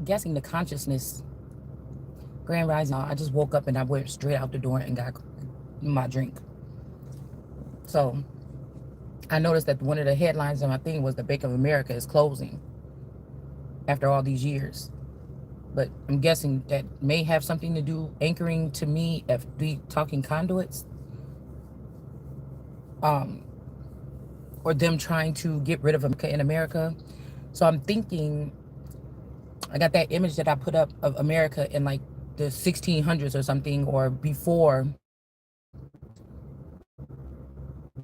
guessing the consciousness. Grand Rising. I just woke up and I went straight out the door and got my drink. So I noticed that one of the headlines on my thing was the Bank of America is closing after all these years. But I'm guessing that may have something to do anchoring to me if we talking conduits, um, or them trying to get rid of America in America. So I'm thinking I got that image that I put up of America in like the 1600s or something, or before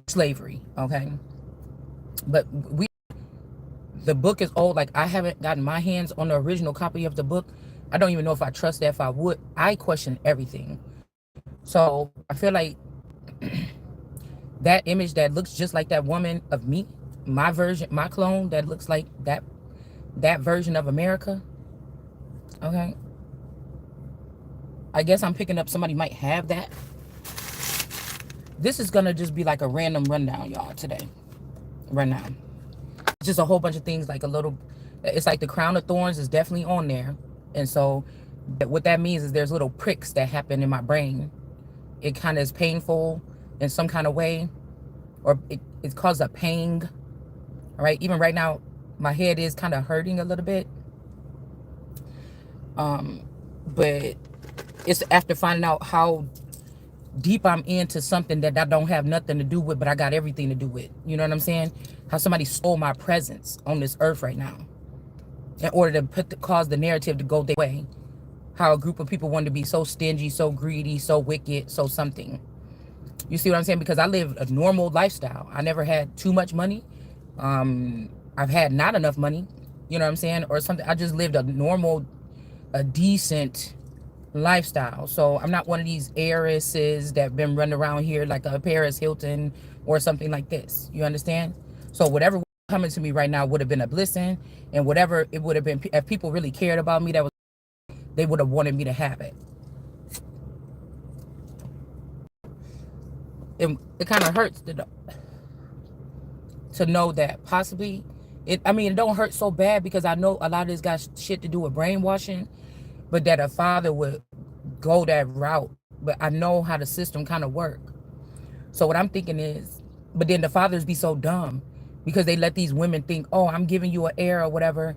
slavery. Okay, but the book is old. Like, I haven't gotten my hands on the original copy of the book. I don't even know if I trust that. If I would, I question everything. So I feel like that image that looks just like that woman of me, my version, my clone that looks like that version of America. Okay, I guess I'm picking up somebody might have that. This is gonna just be like a random rundown, y'all, today. Rundown. Just a whole bunch of things, like a little, it's like the crown of thorns is definitely on there. And so what that means is there's little pricks that happen in my brain. It kind of is painful in some kind of way, or it causes a pang. All right, even right now my head is kind of hurting a little bit, but it's after finding out how deep I'm into something that I don't have nothing to do with, but I got everything to do with. You know what I'm saying? How somebody stole my presence on this earth right now in order to cause the narrative to go their way. How a group of people wanted to be so stingy, so greedy, so wicked, so something. You see what I'm saying? Because I lived a normal lifestyle. I never had too much money. I've had not enough money. You know what I'm saying? Or something. I just lived a normal, a decent lifestyle. So I'm not one of these heiresses that been running around here like a Paris Hilton or something like this. You understand? So whatever coming to me right now would have been a blessing, and whatever it would have been, if people really cared about me, that was, they would have wanted me to have it. It kind of hurts to know that possibly it. I mean, it don't hurt so bad because I know a lot of this got shit to do with brainwashing, but that a father would go that route. But I know how the system kind of work. So what I'm thinking is, but then the fathers be so dumb because they let these women think, oh, I'm giving you an heir or whatever.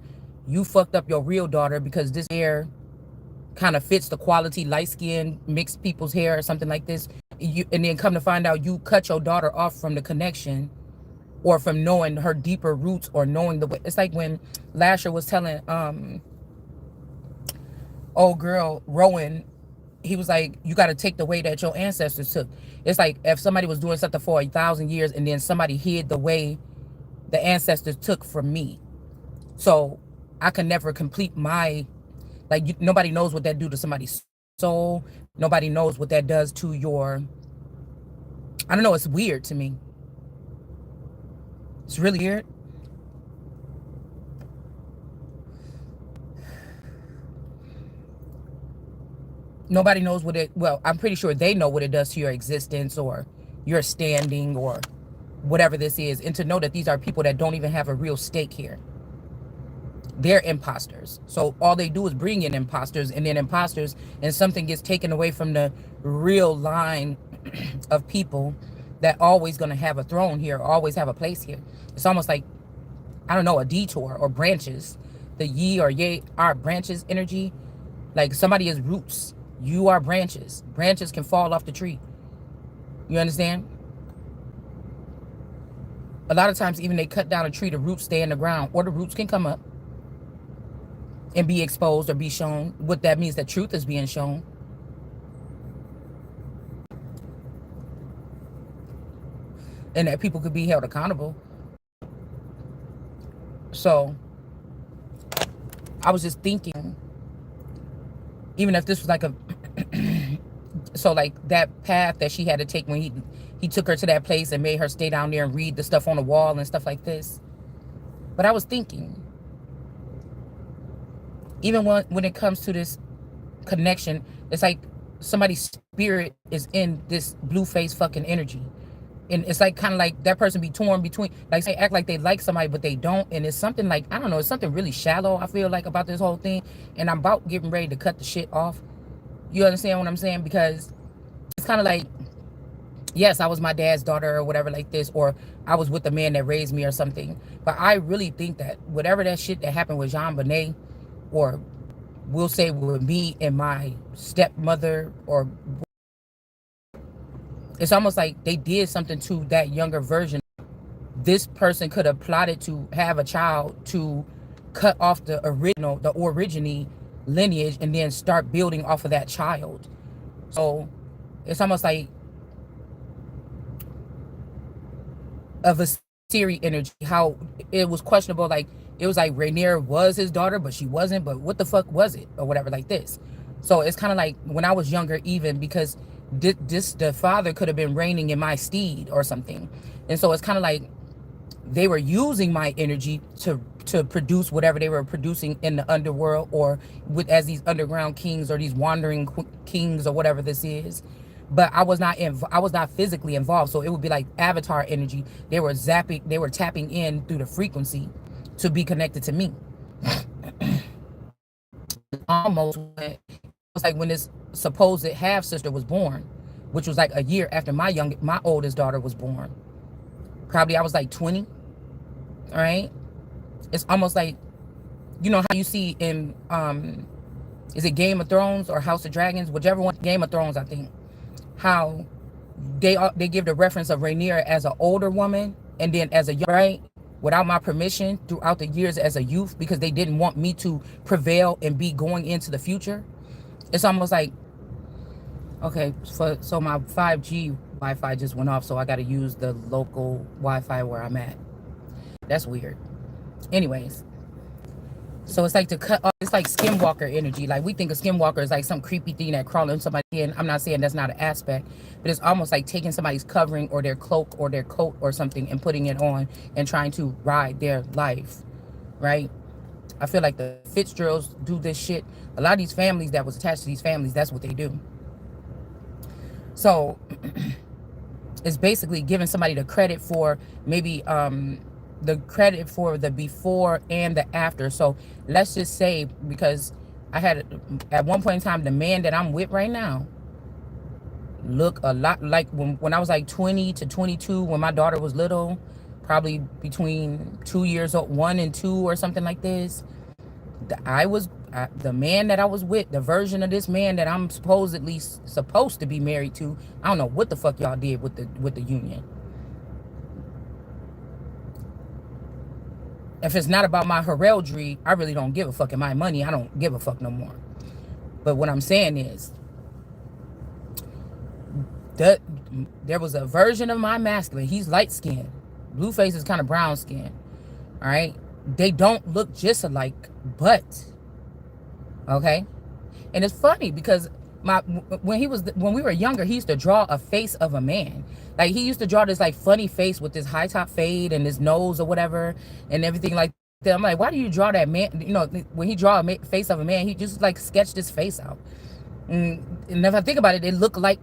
You fucked up your real daughter because this heir kind of fits the quality light skin mixed people's hair or something like this. And then come to find out you cut your daughter off from the connection, or from knowing her deeper roots, or knowing the way. It's like when Lasher was telling old girl Rowan, he was like, you got to take the way that your ancestors took. It's like if somebody was doing something for 1,000 years and then somebody hid the way the ancestors took from me. So I can never complete my, like, nobody knows what that do to somebody's soul. Nobody knows what that does to your, I don't know, it's weird to me. It's really weird. Nobody knows what it, well, I'm pretty sure they know what it does to your existence or your standing or whatever this is. And to know that these are people that don't even have a real stake here. They're imposters. So all they do is bring in imposters, and then imposters, and something gets taken away from the real line of people that always going to have a throne here, always have a place here. It's almost like, I don't know, a detour or branches. The ye or ye are branches energy. Like somebody is roots. You are branches. Branches can fall off the tree. You understand? A lot of times, even they cut down a tree, the roots stay in the ground, or the roots can come up and be exposed or be shown. What that means, that truth is being shown. And that people could be held accountable. So I was just thinking, even if this was like a so like that path that she had to take when he took her to that place and made her stay down there and read the stuff on the wall and stuff like this. But I was thinking, even when it comes to this connection, it's like somebody's spirit is in this blue face fucking energy. And it's like kind of like that person be torn between, like they act like they like somebody but they don't, and it's something like, I don't know, it's something really shallow, I feel like, about this whole thing. And I'm about getting ready to cut the shit off. You understand what I'm saying? Because it's kind of like, yes, I was my dad's daughter or whatever like this, or I was with the man that raised me or something, but I really think that whatever that shit that happened with Jean Bonnet, or we'll say with me and my stepmother, or it's almost like they did something to that younger version. This person could have plotted to have a child to cut off the originy lineage and then start building off of that child. So it's almost like of a Siri energy, how it was questionable. Like, it was like Rainier was his daughter, but she wasn't. But what the fuck was it, or whatever like this? So it's kind of like when I was younger, even because the father could have been reigning in my steed or something, and so it's kind of like they were using my energy to produce whatever they were producing in the underworld, or with as these underground kings or these wandering kings or whatever this is. But I was not physically involved, so it would be like avatar energy. They were tapping in through the frequency to be connected to me. Almost, it was like when this supposed half sister was born, which was like a year after my oldest daughter was born. Probably I was like 20. All right. It's almost like, you know how you see in is it Game of Thrones or House of Dragons, whichever one, Game of Thrones, I think, how they give the reference of Rhaenyra as an older woman, and then as a young, right, without my permission throughout the years as a youth, because they didn't want me to prevail and be going into the future. It's almost like, okay, so my 5G Wi-Fi just went off, so I got to use the local Wi-Fi where I'm at. That's weird. Anyways, so it's like to cut off, it's like skinwalker energy. Like, we think a skinwalker is like some creepy thing that crawling somebody in. I'm not saying that's not an aspect, but it's almost like taking somebody's covering or their cloak or their coat or something and putting it on and trying to ride their life, right? I feel like the Fitzgeralds do this shit. A lot of these families that was attached to these families, that's what they do. So it's basically giving somebody the credit for maybe the credit for the before and the after. So let's just say, because I had at one point in time, the man that I'm with right now look a lot like when I was like 20 to 22, when my daughter was little, probably between 2 years old, 1 and 2 or something like this. The man that I was with, the version of this man that I'm supposedly supposed to be married to, I don't know what the fuck y'all did with the union. If it's not about my heraldry, I really don't give a fuck. And my money, I don't give a fuck no more. But what I'm saying is that there was a version of my masculine. He's light skinned. Blueface is kind of brown skinned. All right. They don't look just alike, but okay. And it's funny because when we were younger, he used to draw a face of a man. Like, he used to draw this like funny face with this high top fade and his nose or whatever and everything like that. I'm like, why do you draw that man? You know, when he draw a face of a man, he just like sketched his face out. And if I think about it, it looked like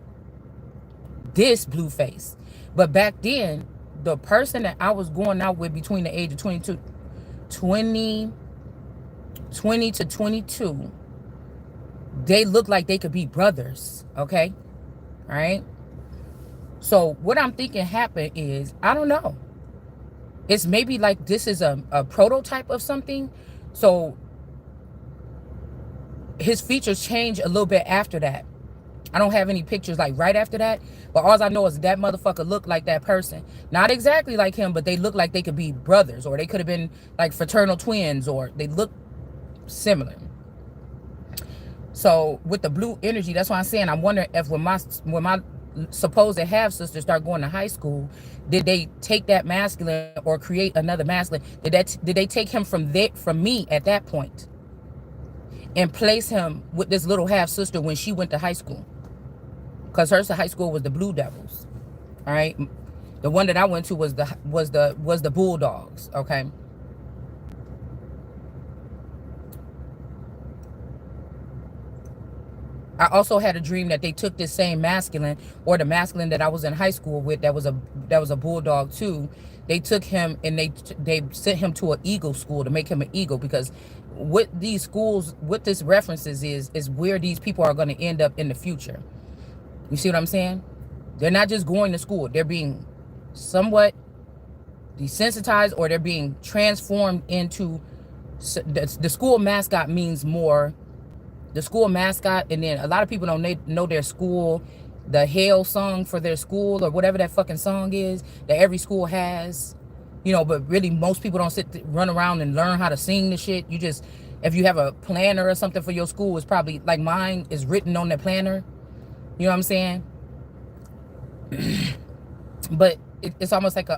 this Blueface. But back then, the person that I was going out with between the age of 20 to 22, they look like they could be brothers. Okay. All right. So what I'm thinking happened is, I don't know. It's maybe like this is a prototype of something. So his features change a little bit after that. I don't have any pictures like right after that. But all I know is that motherfucker looked like that person. Not exactly like him, but they look like they could be brothers. Or they could have been like fraternal twins. Or they look similar. So with the blue energy, that's why I'm saying, I'm wondering if when my supposed half sister start going to high school, did they take that masculine or create another masculine? Did they take him from me at that point and place him with this little half sister when she went to high school? Because her high school was the Blue Devils. All right. The one that I went to was the Bulldogs. Okay. I also had a dream that they took this same masculine, or the masculine that I was in high school with, that was a bulldog too. They took him and they sent him to an eagle school to make him an eagle, because what these schools, what this references is where these people are going to end up in the future. You see what I'm saying? They're not just going to school. They're being somewhat desensitized, or they're being transformed into the school mascot means more. The school mascot, and then a lot of people don't know their school, the hail song for their school, or whatever that fucking song is that every school has, you know. But really, most people don't run around and learn how to sing the shit. You just, if you have a planner or something for your school, it's probably like mine is written on the planner. You know what I'm saying? But it's almost like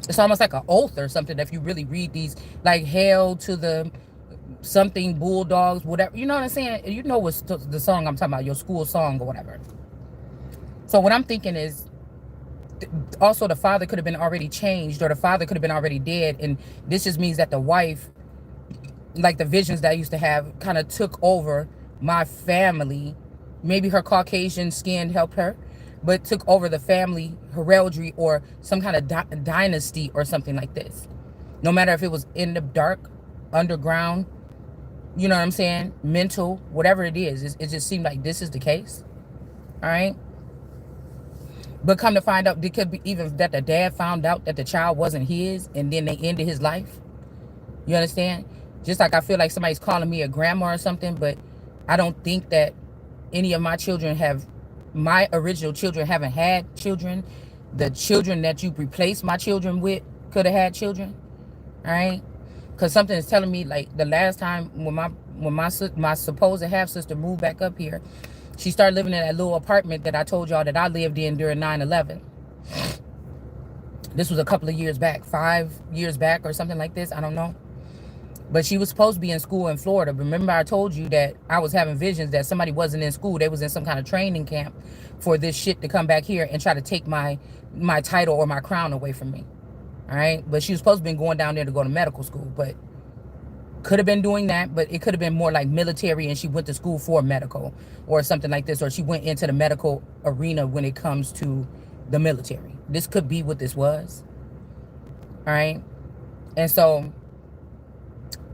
it's almost like an oath or something if you really read these, like hail to the something bulldogs, whatever. You know what I'm saying? You know what's the song I'm talking about, your school song or whatever. So what I'm thinking is, also the father could have been already changed, or the father could have been already dead, and this just means that the wife, like the visions that I used to have, kind of took over my family. Maybe her Caucasian skin helped her, but took over the family heraldry, or some kind of dynasty or something like this. No matter if it was in the dark, underground, you know what I'm saying, mental, whatever it is, it just seemed like this is the case. All right. But come to find out, it could be even that the dad found out that the child wasn't his, and then they ended his life. You understand? Just like I feel like somebody's calling me a grandma or something, but I don't think that any of my children have, my original children haven't had children. The children that you replaced my children with could have had children. All right. Because something is telling me, like the last time when my supposed half sister moved back up here, she started living in that little apartment that I told y'all that I lived in during 9/11. This was a couple of years back, 5 years back or something like this. I don't know. But she was supposed to be in school in Florida. Remember I told you that I was having visions that somebody wasn't in school. They was in some kind of training camp for this shit to come back here and try to take my title or my crown away from me. All right. But she was supposed to be going down there to go to medical school. But could have been doing that. But it could have been more like military, and she went to school for medical or something like this. Or she went into the medical arena when it comes to the military. This could be what this was. All right. And so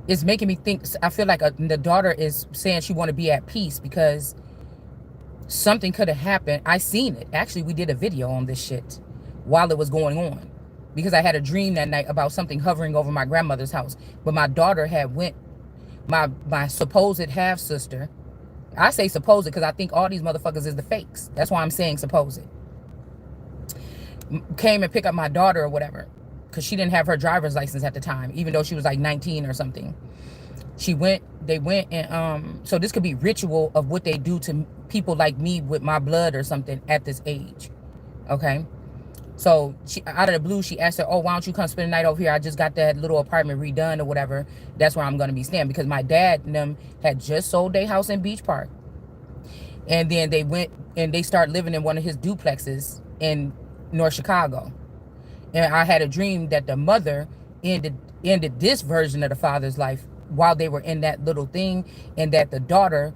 it's making me think, I feel like the daughter is saying she want to be at peace because something could have happened. I seen it. Actually, we did a video on this shit while it was going on, because I had a dream that night about something hovering over my grandmother's house. But my daughter had my supposed half sister, I say supposed because I think all these motherfuckers is the fakes. That's why I'm saying supposed. Came and picked up my daughter or whatever, because she didn't have her driver's license at the time, even though she was like 19 or something. They went and so this could be ritual of what they do to people like me with my blood or something at this age. Okay. So she, out of the blue, she asked her, oh, why don't you come spend the night over here? I just got that little apartment redone or whatever. That's where I'm going to be staying, because my dad and them had just sold their house in Beach Park. And then they went and they started living in one of his duplexes in North Chicago. And I had a dream that the mother ended this version of the father's life while they were in that little thing, and that the daughter,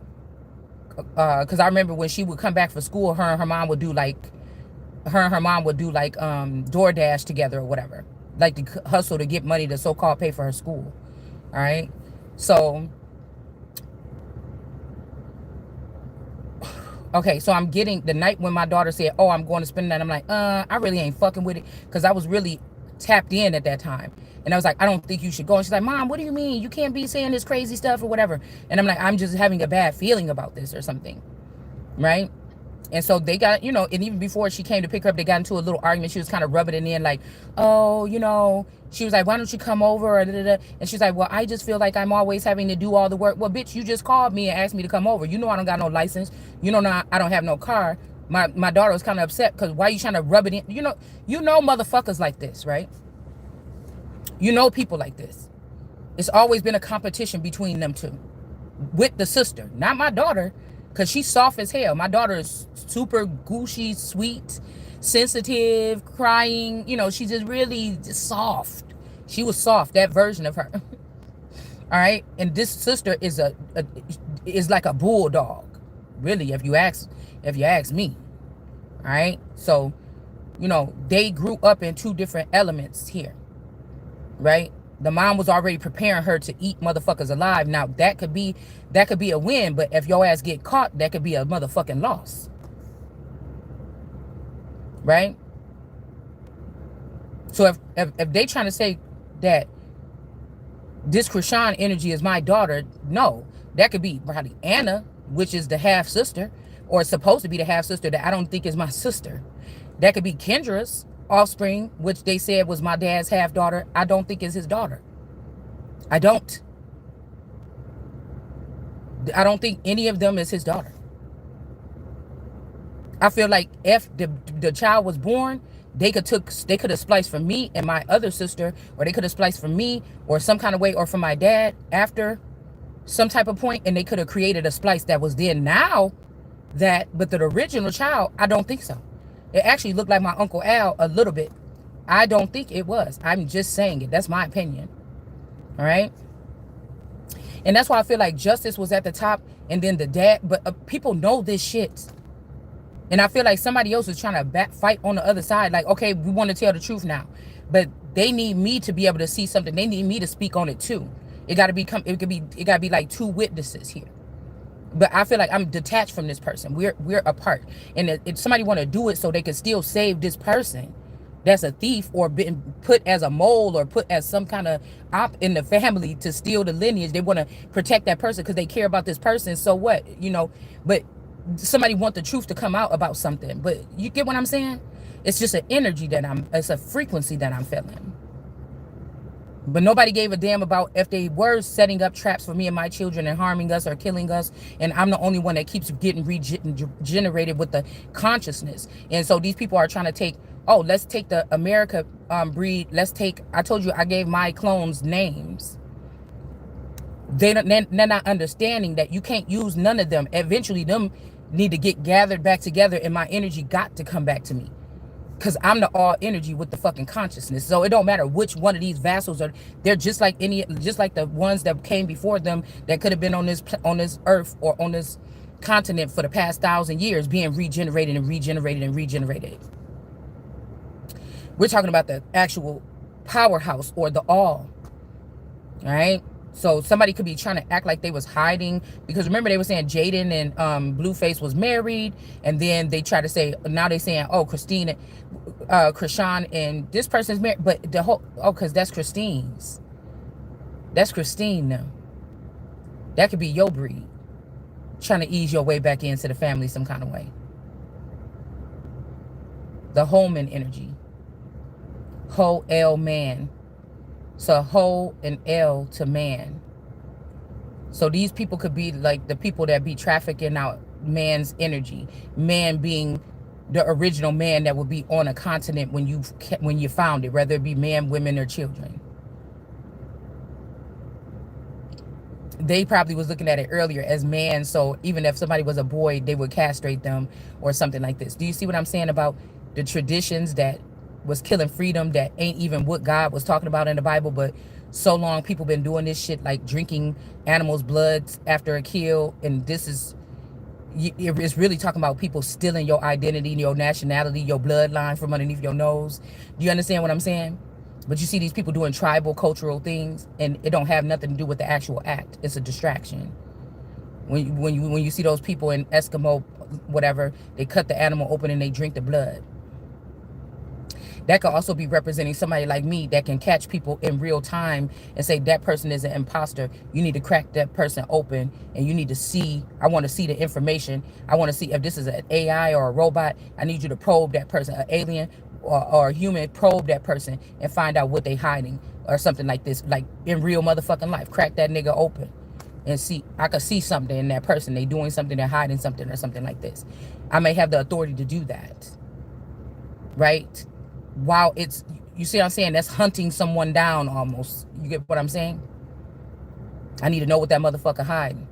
because I remember when she would come back for school, her and her mom would do like DoorDash together or whatever, like to hustle to get money to so-called pay for her school. All right. So okay, so I'm getting the night when my daughter said, oh, I'm going to spend the night. I'm like, I really ain't fucking with it, because I was really tapped in at that time. And I was like, I don't think you should go. And she's like, Mom, what do you mean? You can't be saying this crazy stuff or whatever. And I'm like, I'm just having a bad feeling about this or something. Right? And so they got, you know, and even before she came to pick her up, they got into a little argument. She was kind of rubbing it in like, oh, you know, she was like, why don't you come over? And she's like, well, I just feel like I'm always having to do all the work. Well, bitch, you just called me and asked me to come over. You know I don't got no license. You know I don't have no car. My daughter was kind of upset because why you trying to rub it in? You know motherfuckers like this, right? You know people like this. It's always been a competition between them two. With the sister, not my daughter, because she's soft as hell. My daughter is super gushy, sweet, sensitive, crying. You know, she's just really just soft. She was soft, that version of her. All right. And this sister is is like a bulldog. really, if you ask me. All right. So, you know, they grew up in two different elements here, right? The mom was already preparing her to eat motherfuckers alive. Now that could be a win, but if your ass get caught, that could be a motherfucking loss, right? So if they trying to say that this Krishan energy is my daughter, no, that could be probably Anna, which is the half sister, or supposed to be the half sister that I don't think is my sister. That could be Kendra's offspring, which they said was my dad's half daughter. I don't think is his daughter. I don't think any of them is his daughter. I feel like if the child was born, they could have spliced from me and my other sister, or they could have spliced from me or some kind of way, or from my dad after some type of point, and they could have created a splice that was there now. But the original child, I don't think so. It actually looked like my Uncle Al a little bit. I don't think it was. I'm just saying it. That's my opinion. All right. And that's why I feel like Justice was at the top, and then the dad. But people know this shit. And I feel like somebody else is trying to fight on the other side. Like, okay, we want to tell the truth now. But they need me to be able to see something. They need me to speak on it too. It gotta be like two witnesses here. But I feel like I'm detached from this person. We're apart. And if somebody want to do it so they can still save this person that's a thief, or been put as a mole, or put as some kind of op in the family to steal the lineage, they want to protect that person because they care about this person. So what? You know, but somebody want the truth to come out about something. But you get what I'm saying? It's just an energy it's a frequency that I'm feeling. But nobody gave a damn about if they were setting up traps for me and my children and harming us or killing us. And I'm the only one that keeps getting regenerated with the consciousness. And so these people are trying to take, oh, let's take the America breed. I told you I gave my clones names. They're not understanding that you can't use none of them. Eventually, them need to get gathered back together, and my energy got to come back to me. Because I'm the all energy with the fucking consciousness. So it don't matter which one of these vassals are. They're just like the ones that came before them that could have been on this earth or on this continent for the past 1,000 years, being regenerated and regenerated and regenerated. We're talking about the actual powerhouse, or the all. All right. So somebody could be trying to act like they was hiding, because remember they were saying Jaden and Blueface was married, and then they try to say, now they saying, oh, Krishan and this person's married, but the whole, oh, because that's Christine's. That's Christine now. That could be your breed, trying to ease your way back into the family some kind of way. The Holman energy. Ho L man. So Ho and L to man. So these people could be like the people that be trafficking out man's energy. Man being the original man that would be on a continent when you found it, whether it be man, women, or children. They probably was looking at it earlier as man, so even if somebody was a boy, they would castrate them or something like this. Do you see what I'm saying about the traditions that was killing freedom, that ain't even what God was talking about in the Bible? But so long people been doing this shit, like drinking animals' blood after a kill, and this is, it's really talking about people stealing your identity, your nationality, your bloodline from underneath your nose. Do you understand what I'm saying? But you see these people doing tribal cultural things, and it don't have nothing to do with the actual act. It's a distraction. When you see those people in Eskimo, whatever, they cut the animal open and they drink the blood. That could also be representing somebody like me that can catch people in real time and say that person is an imposter. You need to crack that person open, and you need to see, I want to see the information. I want to see if this is an AI or a robot. I need you to probe that person, an alien or a human, probe that person and find out what they hiding or something like this, like in real motherfucking life. Crack that nigga open and see, I could see something in that person. They doing something, they're hiding something or something like this. I may have the authority to do that, right? While it's, you see what I'm saying? That's hunting someone down almost. You get what I'm saying? I need to know what that motherfucker hiding.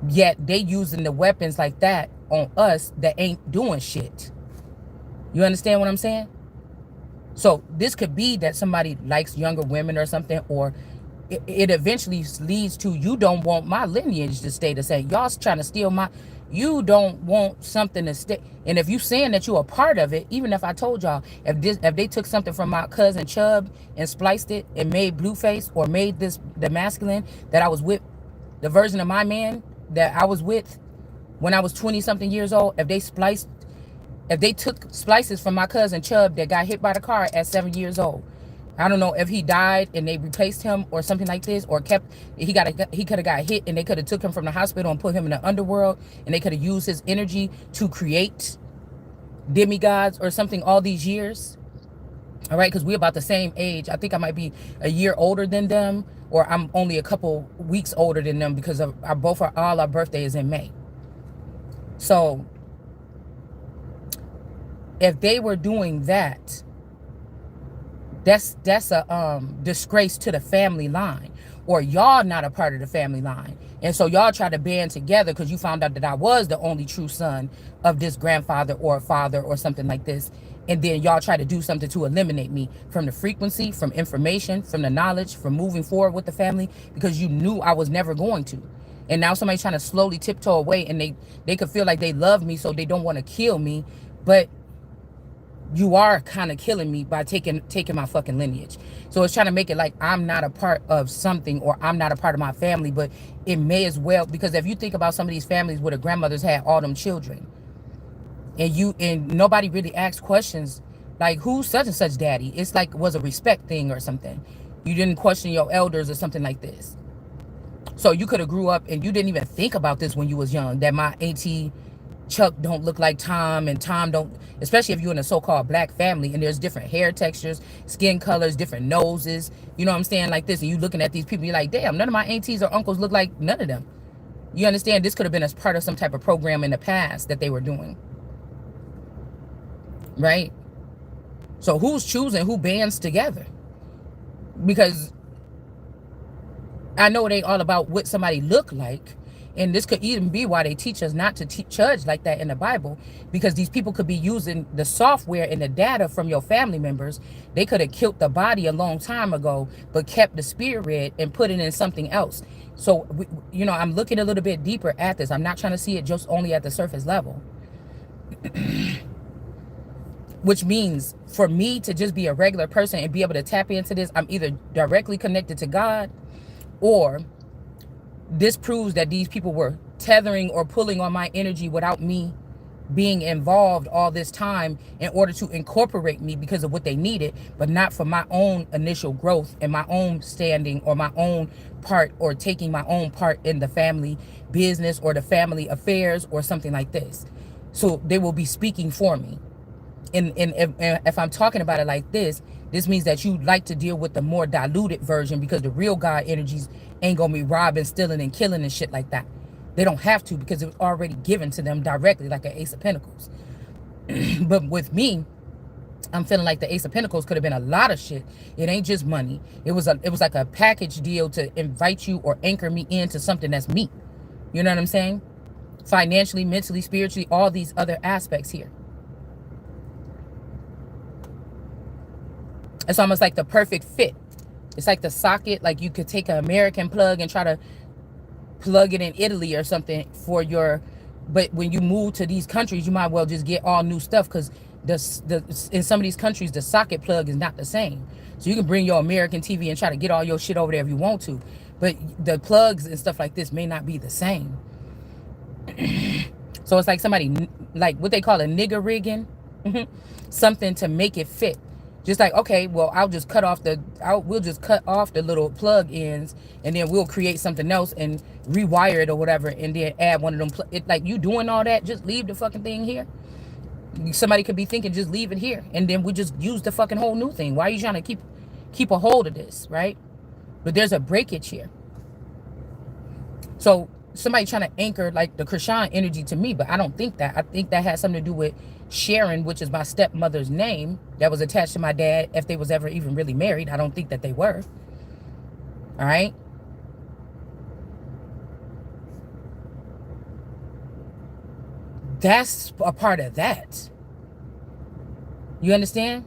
Yet they using the weapons like that on us that ain't doing shit. You understand what I'm saying? So this could be that somebody likes younger women or something, or it eventually leads to, you don't want my lineage to stay the same. Y'all trying to steal my, you don't want something to stay. And if you saying that you a part of it, even if I told y'all, if they took something from my cousin Chubb and spliced it and made Blueface, or made this the masculine that I was with, the version of my man that I was with when I was 20 something years old, if they took splices from my cousin Chubb that got hit by the car at 7 years old, I don't know if he died and they replaced him or something like this, or he could have got hit and they could have took him from the hospital and put him in the underworld, and they could have used his energy to create demigods or something all these years. All right, because we're about the same age. I think I might be a year older than them, or I'm only a couple weeks older than them, because of all our birthday is in May. So if they were doing that, that's a disgrace to the family line. Or y'all not a part of the family line, and so y'all try to band together because you found out that I was the only true son of this grandfather or father or something like this, and then y'all try to do something to eliminate me from the frequency, from information, from the knowledge, from moving forward with the family, because you knew I was never going to. And now somebody's trying to slowly tiptoe away, and they could feel like they love me, so they don't want to kill me, but you are kind of killing me by taking my fucking lineage. So it's trying to make it like I'm not a part of something, or I'm not a part of my family, but it may as well, because if you think about some of these families where the grandmothers had all them children, and nobody really asked questions like, who's such and such daddy? It's like, was a respect thing or something. You didn't question your elders or something like this. So you could have grew up and you didn't even think about this when you was young, that my auntie Chuck don't look like Tom, and Tom don't, especially if you're in a so-called black family and there's different hair textures, skin colors, different noses, you know what I'm saying, like this, and you looking at these people, you're like, damn, none of my aunties or uncles look like none of them. You understand? This could have been as part of some type of program in the past that they were doing, right? So who's choosing who bands together? Because I know it ain't all about what somebody look like. And this could even be why they teach us not to judge like that in the Bible, because these people could be using the software and the data from your family members. They could have killed the body a long time ago, but kept the spirit and put it in something else. So, you know, I'm looking a little bit deeper at this. I'm not trying to see it just only at the surface level. Which means for me to just be a regular person and be able to tap into this, I'm either directly connected to God, or this proves that these people were tethering or pulling on my energy without me being involved all this time, in order to incorporate me because of what they needed, but not for my own initial growth and my own standing, or my own part, or taking my own part in the family business or the family affairs or something like this. So they will be speaking for me. And if I'm talking about it like this means that you like to deal with the more diluted version, because the real God energies ain't gonna be robbing, stealing, and killing and shit like that. They don't have to, because it was already given to them directly, like an Ace of Pentacles. But with me, I'm feeling like the Ace of Pentacles could have been a lot of shit. It ain't just money. It was like a package deal to invite you or anchor me into something that's me. You know what I'm saying? Financially, mentally, spiritually, all these other aspects here. It's almost like the perfect fit. It's like the socket, like you could take an American plug and try to plug it in Italy or something for your, but when you move to these countries, you might well just get all new stuff, because in some of these countries, the socket plug is not the same. So you can bring your American TV and try to get all your shit over there if you want to, but the plugs and stuff like this may not be the same. So it's like somebody, like what they call a nigger rigging, something to make it fit. Just like, okay, well, we'll just cut off the little plug ends, and then we'll create something else and rewire it or whatever, and then add one of them. Like, you doing all that, just leave the fucking thing here. Somebody could be thinking, just leave it here, and then we just use the fucking whole new thing. Why are you trying to keep a hold of this, right? But there's a breakage here. So somebody trying to anchor like the Krishan energy to me, but I don't think that. I think that has something to do with Sharon, which is my stepmother's name, that was attached to my dad, if they was ever even really married. I don't think that they were. All right. That's a part of that. You understand?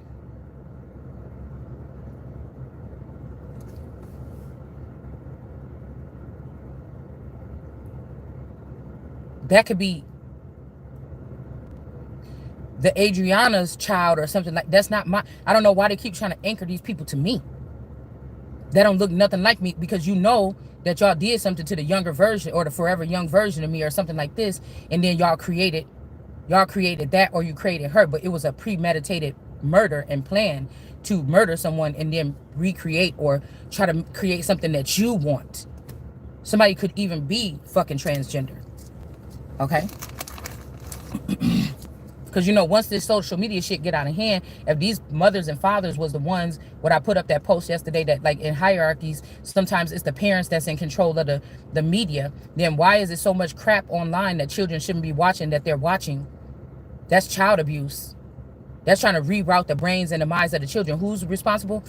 That could be the Adriana's child or something like. That's not my. I don't know why they keep trying to anchor these people to me. That don't look nothing like me, because you know that y'all did something to the younger version or the forever young version of me or something like this, and then y'all created that, or you created her, but it was a premeditated murder and plan to murder someone and then recreate or try to create something that you want. Somebody could even be fucking transgender. Okay? Because, you know, once this social media shit get out of hand, if these mothers and fathers was the ones, what I put up that post yesterday, that like in hierarchies, sometimes it's the parents that's in control of the media, then why is it so much crap online that children shouldn't be watching that they're watching? That's child abuse. That's trying to reroute the brains and the minds of the children. Who's responsible?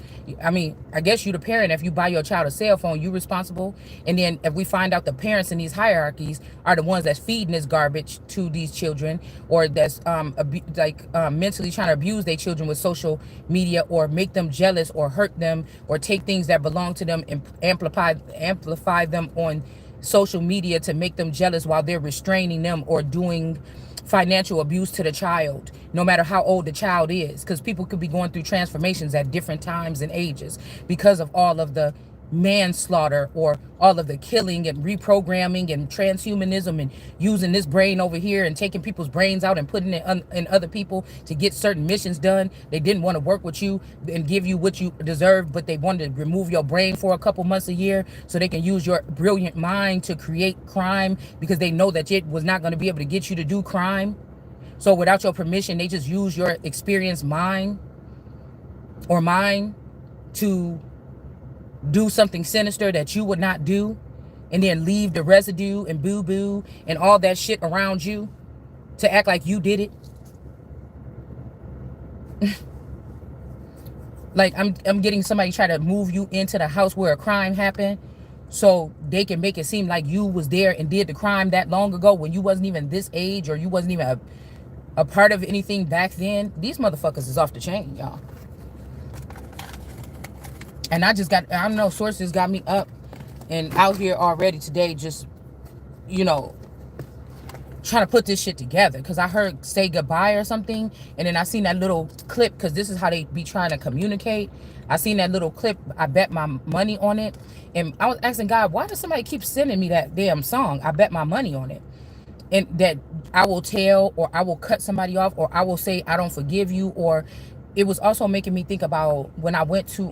I mean, I guess you the parent. If you buy your child a cell phone, you responsible. And then if we find out the parents in these hierarchies are the ones that's feeding this garbage to these children, or that's mentally trying to abuse their children with social media, or make them jealous, or hurt them, or take things that belong to them and amplify them on social media to make them jealous while they're restraining them or doing financial abuse to the child, no matter how old the child is, because people could be going through transformations at different times and ages because of all of the manslaughter or all of the killing and reprogramming and transhumanism and using this brain over here and taking people's brains out and putting it in other people to get certain missions done. They didn't want to work with you and give you what you deserve, but they wanted to remove your brain for a couple months a year so they can use your brilliant mind to create crime, because they know that it was not going to be able to get you to do crime. So without your permission, they just use your experienced mind or mine to do something sinister that you would not do, and then leave the residue and boo-boo and all that shit around you to act like you did it. Like I'm getting somebody try to move you into the house where a crime happened so they can make it seem like you was there and did the crime that long ago when you wasn't even this age, or you wasn't even a part of anything back then. These motherfuckers is off the chain, y'all. And I don't know, sources got me up and out here already today, just, you know, trying to put this shit together. Because I heard "say goodbye" or something, and then I seen that little clip, because this is how they be trying to communicate. I seen that little clip. I bet my money on it. And I was asking God, why does somebody keep sending me that damn song? I bet my money on it. And that I will tell, or I will cut somebody off, or I will say I don't forgive you. Or it was also making me think about when I went to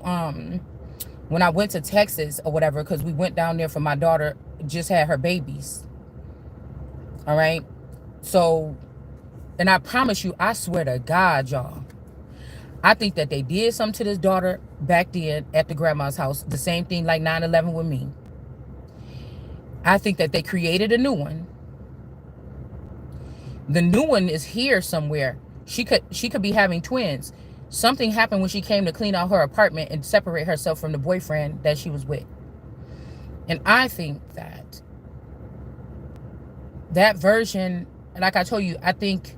Texas or whatever, because we went down there for my daughter just had her babies. All right. So, and I promise you, I swear to God, y'all, I think that they did something to this daughter back then at the grandma's house. The same thing like 9/11 with me. I think that they created a new one. The new one is here somewhere. She could be having twins. Something happened when she came to clean out her apartment and separate herself from the boyfriend that she was with. And I think that version, like I told you, I think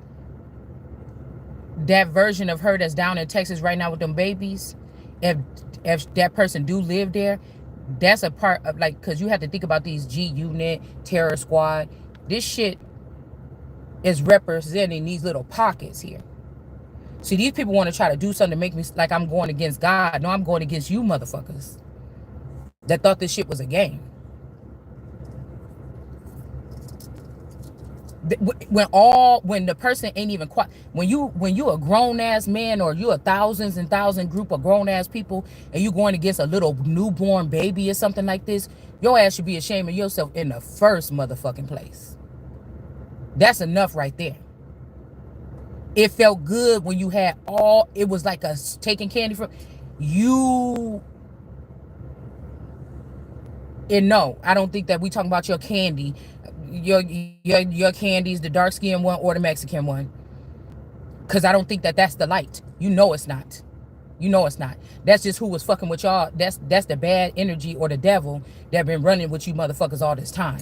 that version of her that's down in Texas right now with them babies, if that person do live there, that's a part of, like, because you have to think about these G Unit, Terror Squad. This shit is representing these little pockets here. See, these people want to try to do something to make me like I'm going against God. No, I'm going against you motherfuckers that thought this shit was a game. When the person ain't even quite, when you a grown ass man, or you a thousands and thousand group of grown ass people, and you going against a little newborn baby or something like this, your ass should be ashamed of yourself in the first motherfucking place. That's enough right there. It felt good when you had it was like us taking candy from you. And no, I don't think that we talking about your candy. Your candy's the dark skinned one or the Mexican one. Because I don't think that that's the light. You know it's not. You know it's not. That's just who was fucking with y'all. That's the bad energy or the devil that been running with you motherfuckers all this time.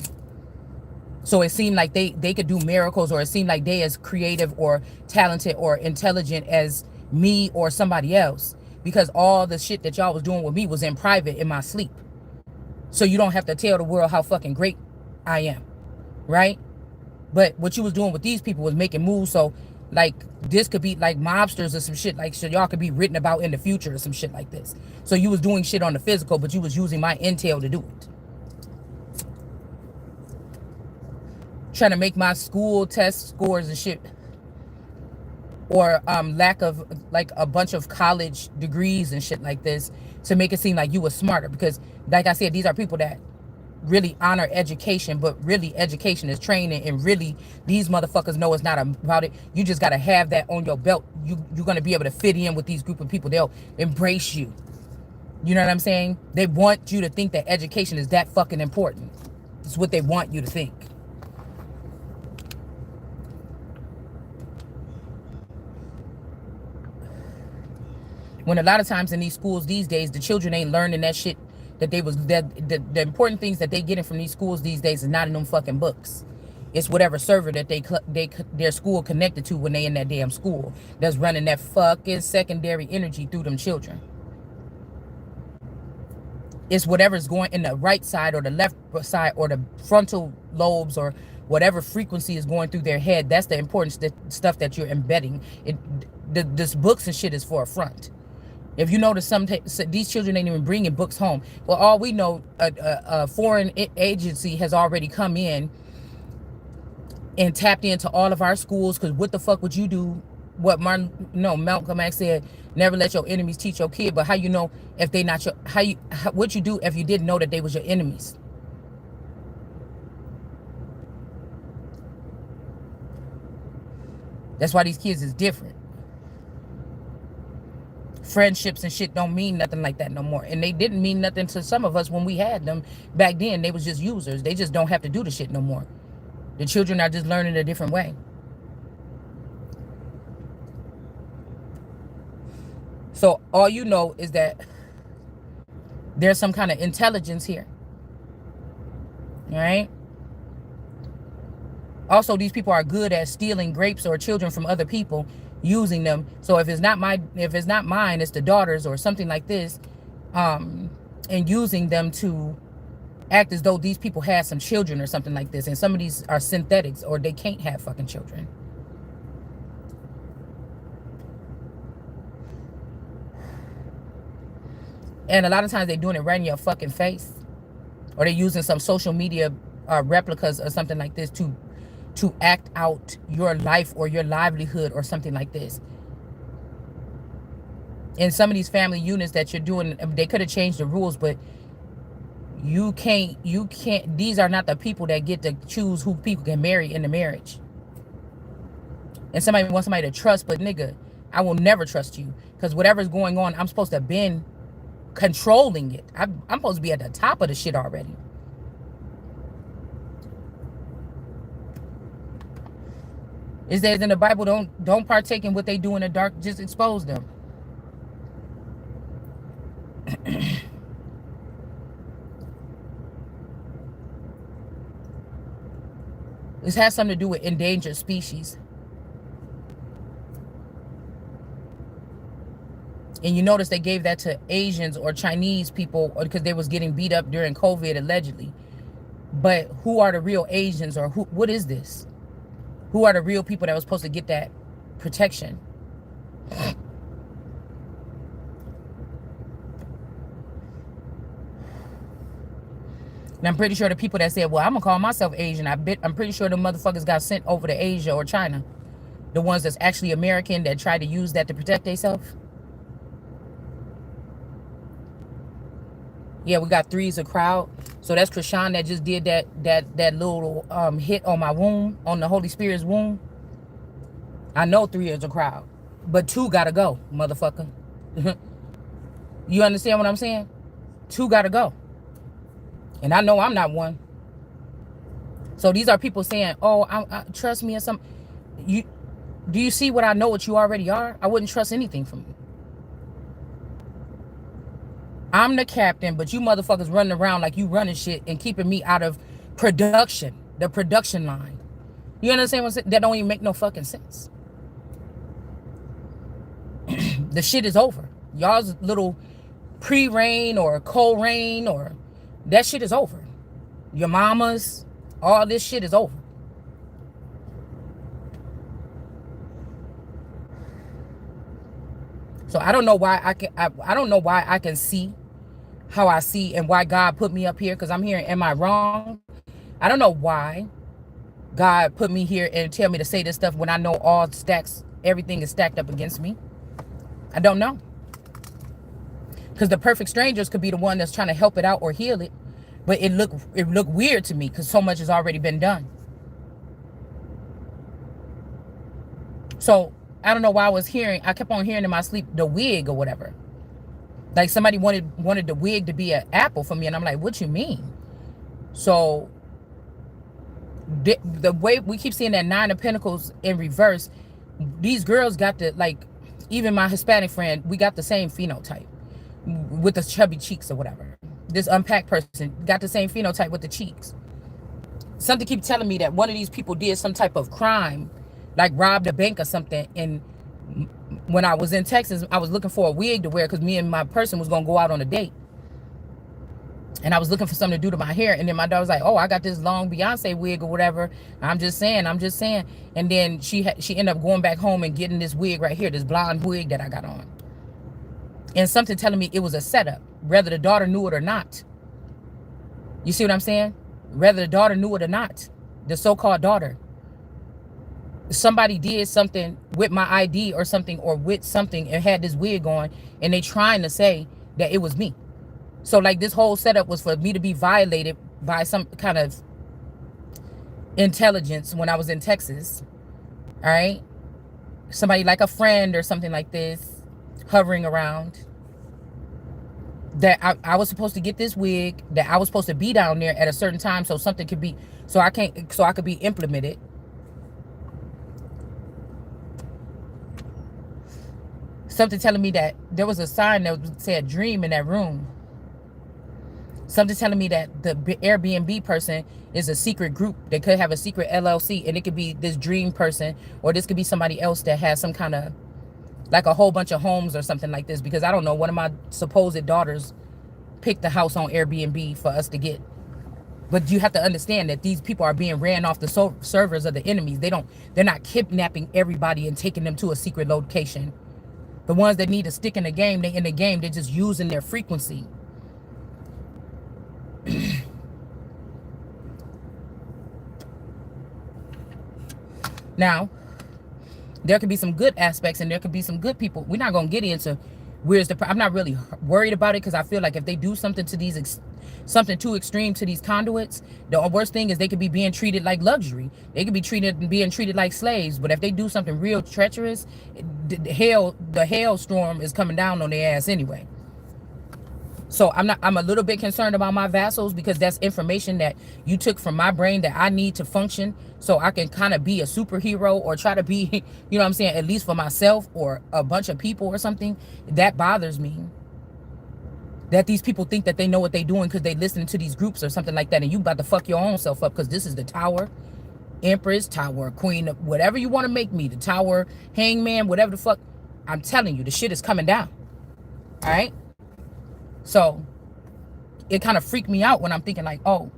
So it seemed like they could do miracles, or it seemed like they as creative or talented or intelligent as me or somebody else, because all the shit that y'all was doing with me was in private in my sleep. So you don't have to tell the world how fucking great I am, right? But what you was doing with these people was making moves. So like this could be like mobsters or some shit, like so y'all could be written about in the future or some shit like this. So you was doing shit on the physical, but you was using my intel to do it. Trying to make my school test scores and shit, or lack of like a bunch of college degrees and shit like this to make it seem like you were smarter. Because like I said, these are people that really honor education, but really education is training, and really these motherfuckers know it's not about it. You just got to have that on your belt. You're going to be able to fit in with these group of people. They'll embrace you. You know what I'm saying? They want you to think that education is that fucking important. It's what they want you to think. When a lot of times in these schools these days, the children ain't learning that shit that they was, that the important things that they getting from these schools these days is not in them fucking books. It's whatever server that their school connected to when they in that damn school that's running that fucking secondary energy through them children. It's whatever's going in the right side or the left side or the frontal lobes or whatever frequency is going through their head. That's the important stuff that you're embedding. This books and shit is for a front. If you notice, these children ain't even bringing books home. Well, all we know, a foreign agency has already come in and tapped into all of our schools. Because what the fuck would you do? What Malcolm X said, never let your enemies teach your kid. But how you know if they not your, what you do if you didn't know that they was your enemies? That's why these kids is different. Friendships and shit don't mean nothing like that no more. And they didn't mean nothing to some of us when we had them back then. They was just users. They just don't have to do the shit no more. The children are just learning a different way. So all you know is that there's some kind of intelligence here. All right? Also, these people are good at stealing grapes or children from other people, using them. So if it's not mine, it's the daughters or something like this, and using them to act as though these people had some children or something like this. And some of these are synthetics, or they can't have fucking children. And a lot of times they're doing it right in your fucking face, or they're using some social media replicas or something like this to act out your life or your livelihood or something like this. In some of these family units that you're doing, they could have changed the rules, but you can't, these are not the people that get to choose who people can marry in the marriage. And somebody wants somebody to trust, but nigga, I will never trust you, because whatever's going on, I'm supposed to have been controlling it. I'm supposed to be at the top of the shit already. It says in the Bible, don't partake in what they do in the dark, just expose them. This has something to do with endangered species. And you notice they gave that to Asians or Chinese people because they was getting beat up during COVID, allegedly. But who are the real Asians, or what is this? Who are the real people that was supposed to get that protection? And I'm pretty sure the people that said, well, I'm going to call myself Asian, I'm pretty sure the motherfuckers got sent over to Asia or China. The ones that's actually American that tried to use that to protect themselves. Yeah, we got 3's a crowd. So that's Krishan that just did that little hit on my womb, on the Holy Spirit's womb. I know 3 is a crowd, but 2 gotta go, motherfucker. You understand what I'm saying? 2 gotta go. And I know I'm not one. So these are people saying, oh, I trust me or something. Do you see what I know what you already are? I wouldn't trust anything from you. I'm the captain, but you motherfuckers running around like you running shit and keeping me out of production, the production line. You understand what I'm saying? That don't even make no fucking sense. The shit is over. Y'all's little pre-reign or co-reign or that shit is over. Your mamas, all this shit is over. So I don't know why I don't know why I can see how I see and why God put me up here, because I'm hearing, am I wrong? I don't know why God put me here and tell me to say this stuff when I know everything is stacked up against me. I don't know. Because the perfect strangers could be the one that's trying to help it out or heal it. But it looked weird to me because so much has already been done. So I don't know why I kept on hearing in my sleep the wig or whatever. Like somebody wanted the wig to be an apple for me, and I'm like, what you mean? So the way we keep seeing that 9 of Pentacles in reverse, these girls got even my Hispanic friend, we got the same phenotype with the chubby cheeks or whatever. This unpacked person got the same phenotype with the cheeks. Something keep telling me that one of these people did some type of crime, like robbed a bank or something. And when I was in Texas, I was looking for a wig to wear because me and my person was going to go out on a date. And I was looking for something to do to my hair. And then my daughter was like, oh, I got this long Beyonce wig or whatever. I'm just saying. And then she ended up going back home and getting this wig right here, this blonde wig that I got on. And something telling me it was a setup, whether the daughter knew it or not. You see what I'm saying? Whether the daughter knew it or not, the so-called daughter. Somebody did something with my ID or something, or with something, and had this wig on, and they trying to say that it was me. So like this whole setup was for me to be violated by some kind of intelligence when I was in Texas. All right. Somebody like a friend or something like this hovering around. That I was supposed to get this wig, that I was supposed to be down there at a certain time so something could be, so I could be implemented. Something telling me that there was a sign that said dream in that room. Something telling me that the Airbnb person is a secret group. They could have a secret LLC, and it could be this dream person, or this could be somebody else that has some kind of, like a whole bunch of homes or something like this. Because I don't know, one of my supposed daughters picked the house on Airbnb for us to get. But you have to understand that these people are being ran off the servers of the enemies. They're not kidnapping everybody and taking them to a secret location. The ones that need to stick in the game, they're just using their frequency. Now, there could be some good aspects and there could be some good people. We're not going to get into I'm not really worried about it, because I feel like if they do something to something too extreme to these conduits, the worst thing is they could be being treated like luxury. They could be being treated like slaves. But if they do something real treacherous, the hailstorm is coming down on their ass anyway. So I'm a little bit concerned about my vassals, because that's information that you took from my brain that I need to function so I can kind of be a superhero, or try to be, you know what I'm saying, at least for myself or a bunch of people or something. That bothers me. That these people think that they know what they're doing because they listening to these groups or something like that, and you about to fuck your own self up, because this is the Tower, Empress, Tower, Queen, whatever you want to make me, the Tower, Hangman, whatever the fuck. I'm telling you, the shit is coming down. All right? So it kind of freaked me out when I'm thinking like, oh,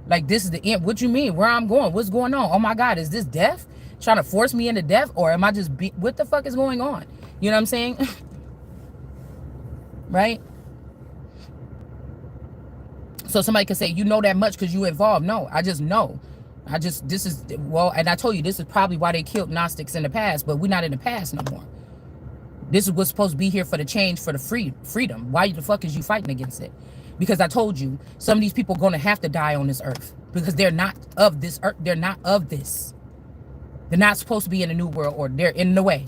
like this is the end. What you mean? Where I'm going? What's going on? Oh my God, is this death? Trying to force me into death? Or am I just what the fuck is going on? You know what I'm saying? Right? So somebody could say, you know that much because you involved. No, I just know. And I told you, this is probably why they killed Gnostics in the past, but we're not in the past no more. This is what's supposed to be here for the change, for the freedom. Why the fuck is you fighting against it? Because I told you, some of these people are going to have to die on this earth, because they're not of this earth. They're not of this. They're not supposed to be in a new world, or they're in the way.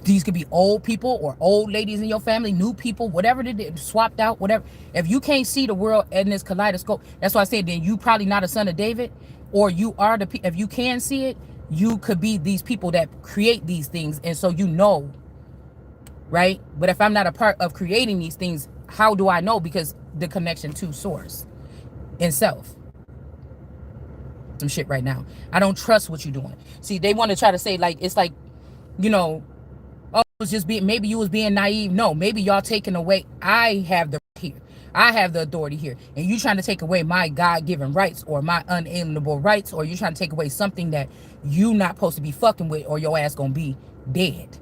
These could be old people or old ladies in your family, new people, whatever they did, swapped out, whatever. If you can't see the world in this kaleidoscope, that's why I said, then you probably not a son of David, or you are if you can see it, you could be these people that create these things. And so you know, right? But if I'm not a part of creating these things, how do I know? Because the connection to source and self. Some shit right now. I don't trust what you're doing. See, they want to try to say like, it's like, you know, oh, it was just maybe you was being naive. No, maybe y'all taking away. I have the here. I have the authority here. And you trying to take away my God-given rights, or my unalienable rights, or you trying to take away something that you not supposed to be fucking with, or your ass gonna be dead.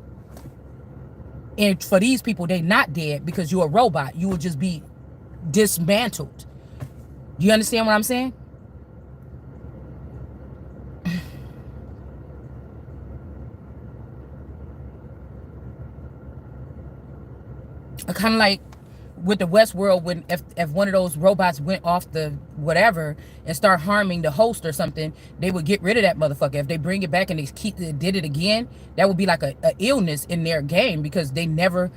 And for these people, they not dead because you're a robot. You will just be dismantled. You understand what I'm saying? Kind of like with the Westworld, when if one of those robots went off the whatever and start harming the host or something, they would get rid of that motherfucker. If they bring it back and they did it again, that would be like a illness in their game, because they never,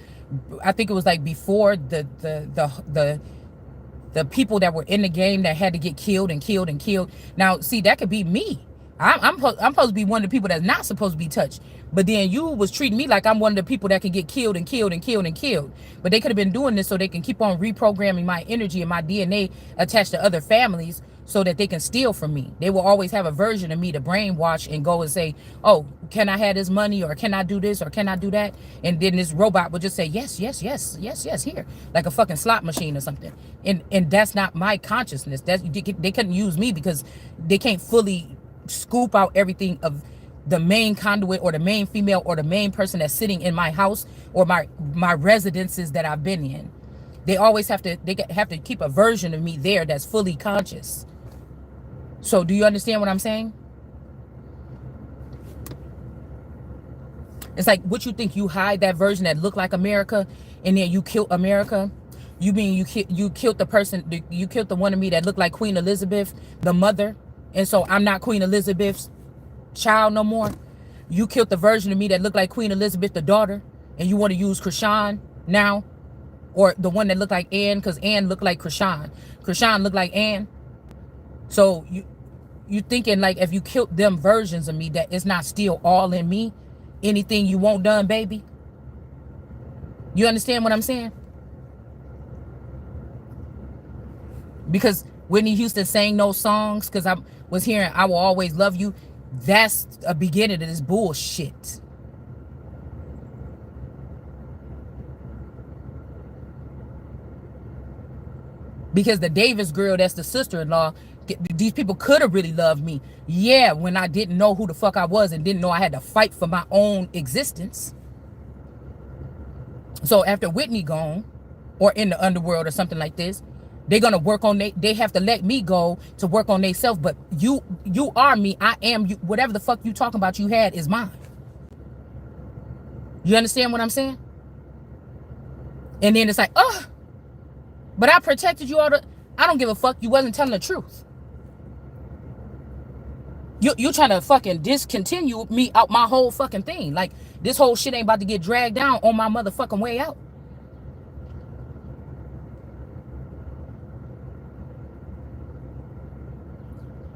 I think it was like before the people that were in the game that had to get killed and killed and killed. Now, see, that could be me. I'm supposed to be one of the people that's not supposed to be touched. But then you was treating me like I'm one of the people that can get killed and killed and killed and killed. But they could have been doing this so they can keep on reprogramming my energy and my DNA attached to other families so that they can steal from me. They will always have a version of me to brainwash and go and say, oh, can I have this money, or can I do this, or can I do that? And then this robot would just say, yes, yes, yes, yes, yes, here. Like a fucking slot machine or something. And that's not my consciousness. They couldn't use me because they can't fully scoop out everything of the main conduit or the main female or the main person that's sitting in my house or my residences that I've been in. They always have to keep a version of me there that's fully conscious. So do you understand what I'm saying? It's like, what you think, you hide that version that look like America and then you kill America? You mean you killed the person, you killed the one of me that looked like Queen Elizabeth, the mother, and so I'm not Queen Elizabeth's child no more? You killed the version of me that looked like Queen Elizabeth, the daughter, and you want to use Krishan now? Or the one that looked like Anne, because Anne looked like Krishan. Krishan looked like Anne. So you thinking like if you killed them versions of me that it's not still all in me? Anything you want done, baby? You understand what I'm saying? Because Whitney Houston sang those songs, because I was hearing I Will Always Love You. That's a beginning of this bullshit. Because the Davis girl, that's the sister-in-law, these people could have really loved me. Yeah, when I didn't know who the fuck I was and didn't know I had to fight for my own existence. So after Whitney gone, or in the underworld or something like this, they're gonna work on they have to let me go to work on themselves. But you are me, I am you. Whatever the fuck you talking about you had is mine. You understand what I'm saying? And then it's like, oh, but I protected you all the... I don't give a fuck. You wasn't telling the truth. You trying to fucking discontinue me out my whole fucking thing. Like, this whole shit ain't about to get dragged down on my motherfucking way out.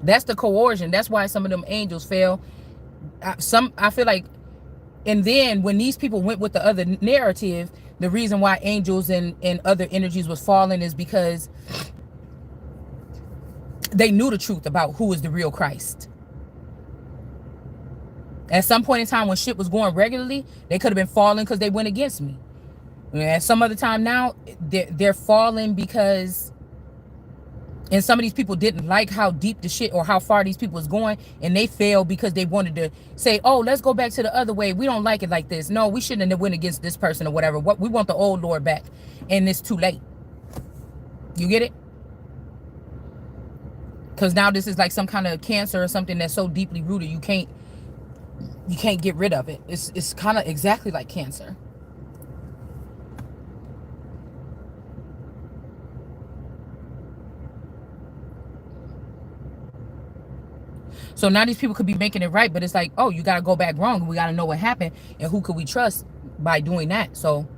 That's the coercion. That's why some of them angels fell. I feel like, and then when these people went with the other narrative, the reason why angels and other energies was falling is because they knew the truth about who is the real Christ. At some point in time when shit was going regularly, they could have been falling because they went against me. At some other time now, they're falling because... And some of these people didn't like how deep the shit or how far these people was going, and they failed because they wanted to say, oh, let's go back to the other way. We don't like it like this. No, we shouldn't have went against this person or whatever. What we want the old Lord back, and it's too late. You get it? Because now this is like some kind of cancer or something that's so deeply rooted you can't get rid of it. It's kind of exactly like cancer. So now these people could be making it right, but it's like, oh, you got to go back wrong. We got to know what happened and who could we trust by doing that. So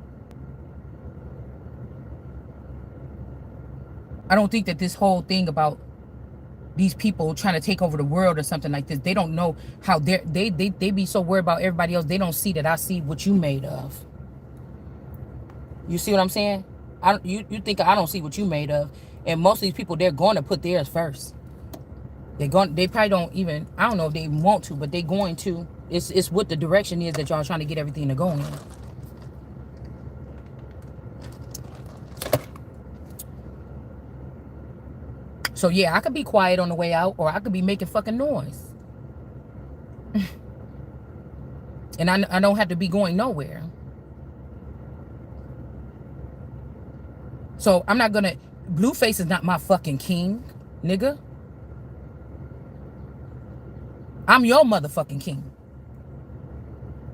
I don't think that this whole thing about these people trying to take over the world or something like this, they don't know how they be so worried about everybody else. They don't see that I see what you made of. You see what I'm saying? You think I don't see what you made of. And most of these people, they're going to put theirs first. They probably don't even, I don't know if they even want to, but they're going to. It's what the direction is that y'all trying to get everything to go in. So yeah, I could be quiet on the way out, or I could be making fucking noise. And I don't have to be going nowhere. So I'm not gonna, Blueface is not my fucking king, nigga. I'm your motherfucking king.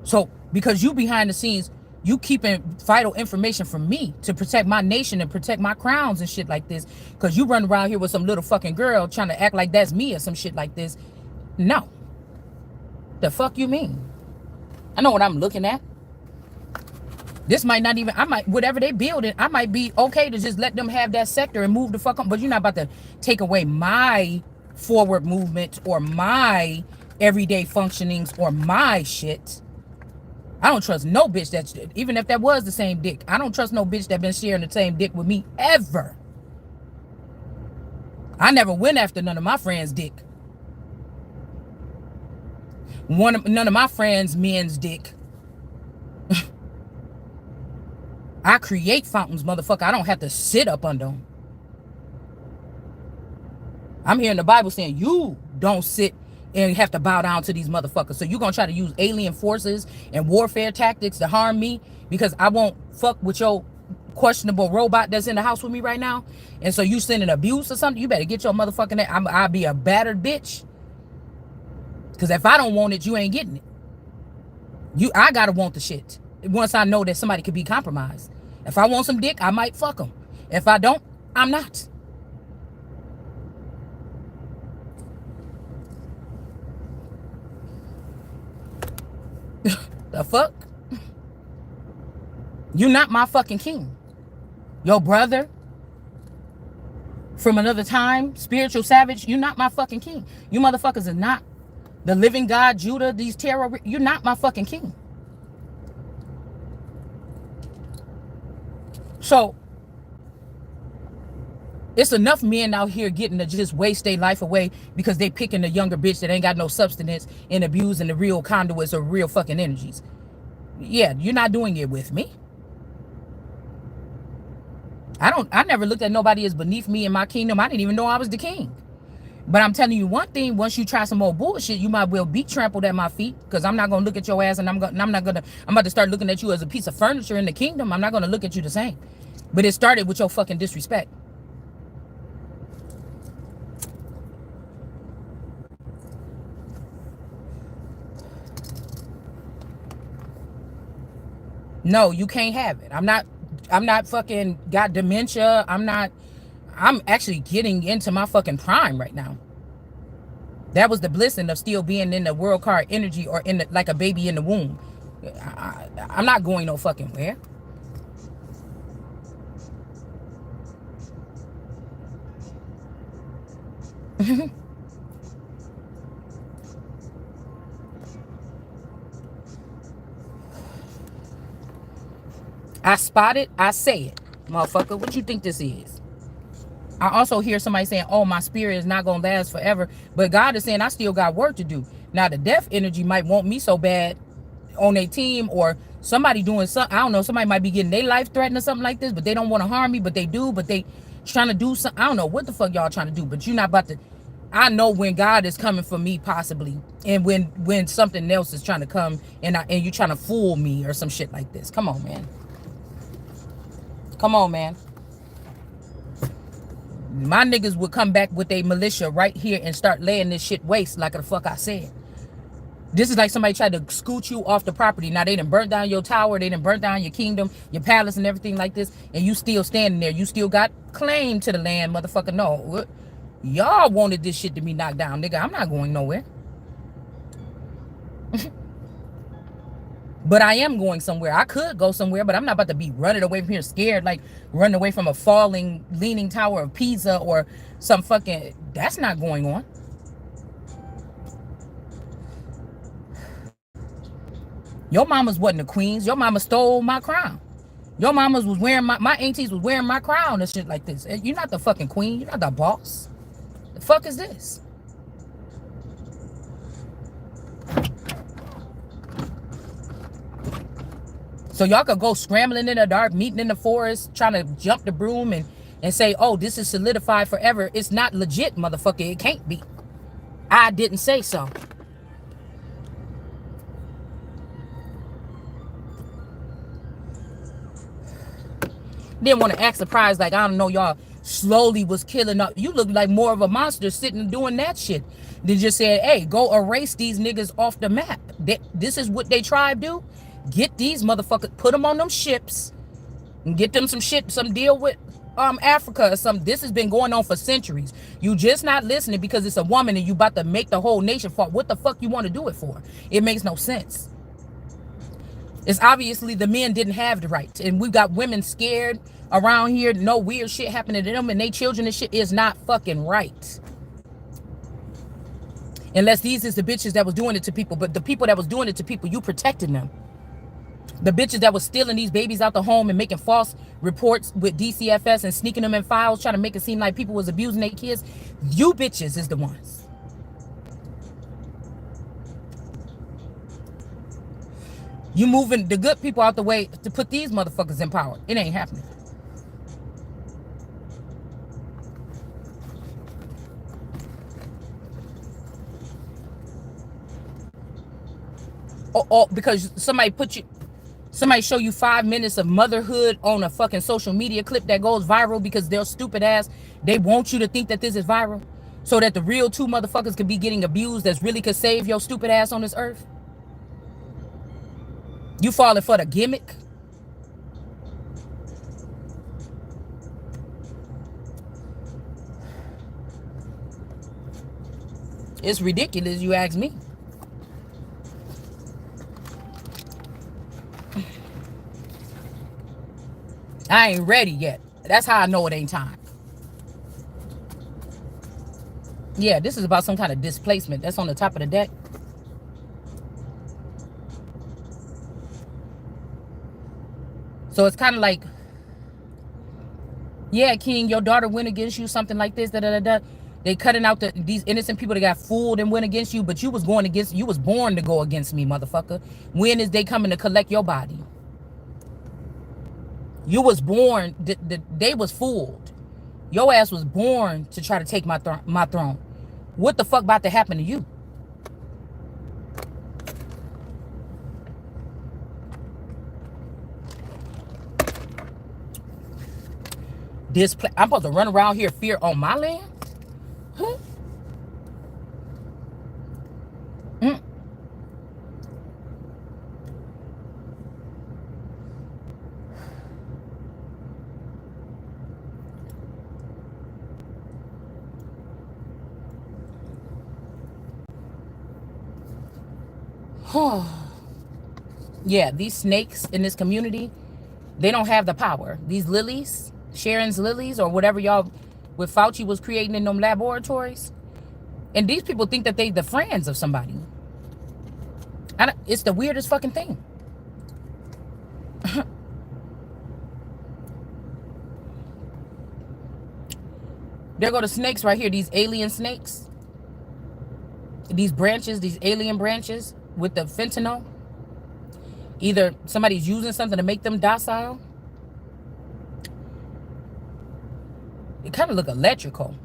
So because you behind the scenes, you keeping vital information from me to protect my nation and protect my crowns and shit like this. Because you run around here with some little fucking girl trying to act like that's me or some shit like this. No. The fuck you mean? I know what I'm looking at. This might not even, I might, whatever they building, I might be okay to just let them have that sector and move the fuck on. But you're not about to take away my forward movement or my everyday functionings or my shit. I don't trust no bitch that's, even if that was the same dick, I don't trust no bitch that been sharing the same dick with me ever. I never went after none of my friends' dick. None of my friends' men's dick. I create fountains, motherfucker. I don't have to sit up under them. I'm hearing the Bible saying you don't sit and have to bow down to these motherfuckers. So you're going to try to use alien forces and warfare tactics to harm me because I won't fuck with your questionable robot that's in the house with me right now. And so you sending abuse or something, you better get your motherfucking, I'll be a battered bitch. Because if I don't want it, you ain't getting it. I got to want the shit. Once I know that somebody could be compromised. If I want some dick, I might fuck them. If I don't, I'm not. The fuck? You not my fucking king. Your brother from another time, spiritual savage, you not my fucking king. You motherfuckers are not the living God, Judah, these terror. You're not my fucking king. So it's enough men out here getting to just waste their life away because they picking a younger bitch that ain't got no substance and abusing the real conduits or real fucking energies. Yeah, you're not doing it with me. I never looked at nobody as beneath me in my kingdom. I didn't even know I was the king. But I'm telling you one thing, once you try some more bullshit, you might well be trampled at my feet because I'm not going to look at your ass and I'm about to start looking at you as a piece of furniture in the kingdom. I'm not going to look at you the same. But it started with your fucking disrespect. No, you can't have it. I'm not fucking got dementia. I'm actually getting into my fucking prime right now. That was the blessing of still being in the world card energy or in the, like a baby in the womb. I'm not going no fucking where. I spot it, I say it. Motherfucker, what you think this is? I also hear somebody saying, oh, my spirit is not going to last forever. But God is saying I still got work to do. Now, the death energy might want me so bad on their team or somebody doing something. I don't know. Somebody might be getting their life threatened or something like this, but they don't want to harm me, but they do. But they trying to do something. I don't know what the fuck y'all trying to do, but you're not about to. I know when God is coming for me possibly. And when something else is trying to come and you're trying to fool me or some shit like this. Come on, man. Come on, man. My niggas would come back with a militia right here and start laying this shit waste like the fuck I said. This is like somebody tried to scoot you off the property. Now they done burnt down your tower. They done burnt down your kingdom, your palace and everything like this. And you still standing there. You still got claim to the land, motherfucker. No. Y'all wanted this shit to be knocked down, nigga. I'm not going nowhere. But I am going somewhere. I could go somewhere, but I'm not about to be running away from here scared, like running away from a falling, leaning tower of Pisa or some fucking... That's not going on. Your mamas wasn't the queens. Your mama stole my crown. Your mamas was wearing my aunties was wearing my crown and shit like this. You're not the fucking queen. You're not the boss. The fuck is this? So y'all could go scrambling in the dark, meeting in the forest, trying to jump the broom and say, oh, this is solidified forever. It's not legit, motherfucker. It can't be. I didn't say so. Didn't want to act surprised like, I don't know, y'all slowly was killing up. You look like more of a monster sitting doing that shit than just saying, hey, go erase these niggas off the map. This is what they tribe do. Get these motherfuckers, put them on them ships and get them some shit, some deal with Africa or something. This has been going on for centuries. You just not listening because it's a woman and you about to make the whole nation fall. What the fuck you want to do it for? It makes no sense. It's obviously the men didn't have the right. And we've got women scared around here. No weird shit happening to them and they children and shit is not fucking right. Unless these is the bitches that was doing it to people. But the people that was doing it to people, you protecting them. The bitches that was stealing these babies out the home and making false reports with DCFS and sneaking them in files, trying to make it seem like people was abusing their kids. You bitches is the ones. You moving the good people out the way to put these motherfuckers in power. It ain't happening. Oh, because somebody show you 5 minutes of motherhood on a fucking social media clip that goes viral because they're stupid ass. They want you to think that this is viral so that the real two motherfuckers could be getting abused that's really could save your stupid ass on this earth. You falling for the gimmick? It's ridiculous, you ask me. I ain't ready yet. That's how I know it ain't time. Yeah, this is about some kind of displacement. That's on the top of the deck. So it's kind of like, yeah, King, your daughter went against you, something like this, They cutting out these innocent people that got fooled and went against you, but you was born to go against me, motherfucker. When is they coming to collect your body? You was born, they was fooled. Your ass was born to try to take my throne. What the fuck about to happen to you? I'm supposed to run around here fear on my land? Huh? Yeah, these snakes in this community, they don't have the power. These lilies, Sharon's lilies, or whatever y'all with Fauci was creating in them laboratories. And these people think that they the friends of somebody. It's the weirdest fucking thing. There go the snakes right here. These alien snakes. These branches, these alien branches with the fentanyl. Either somebody's using something to make them docile. It kind of look electrical.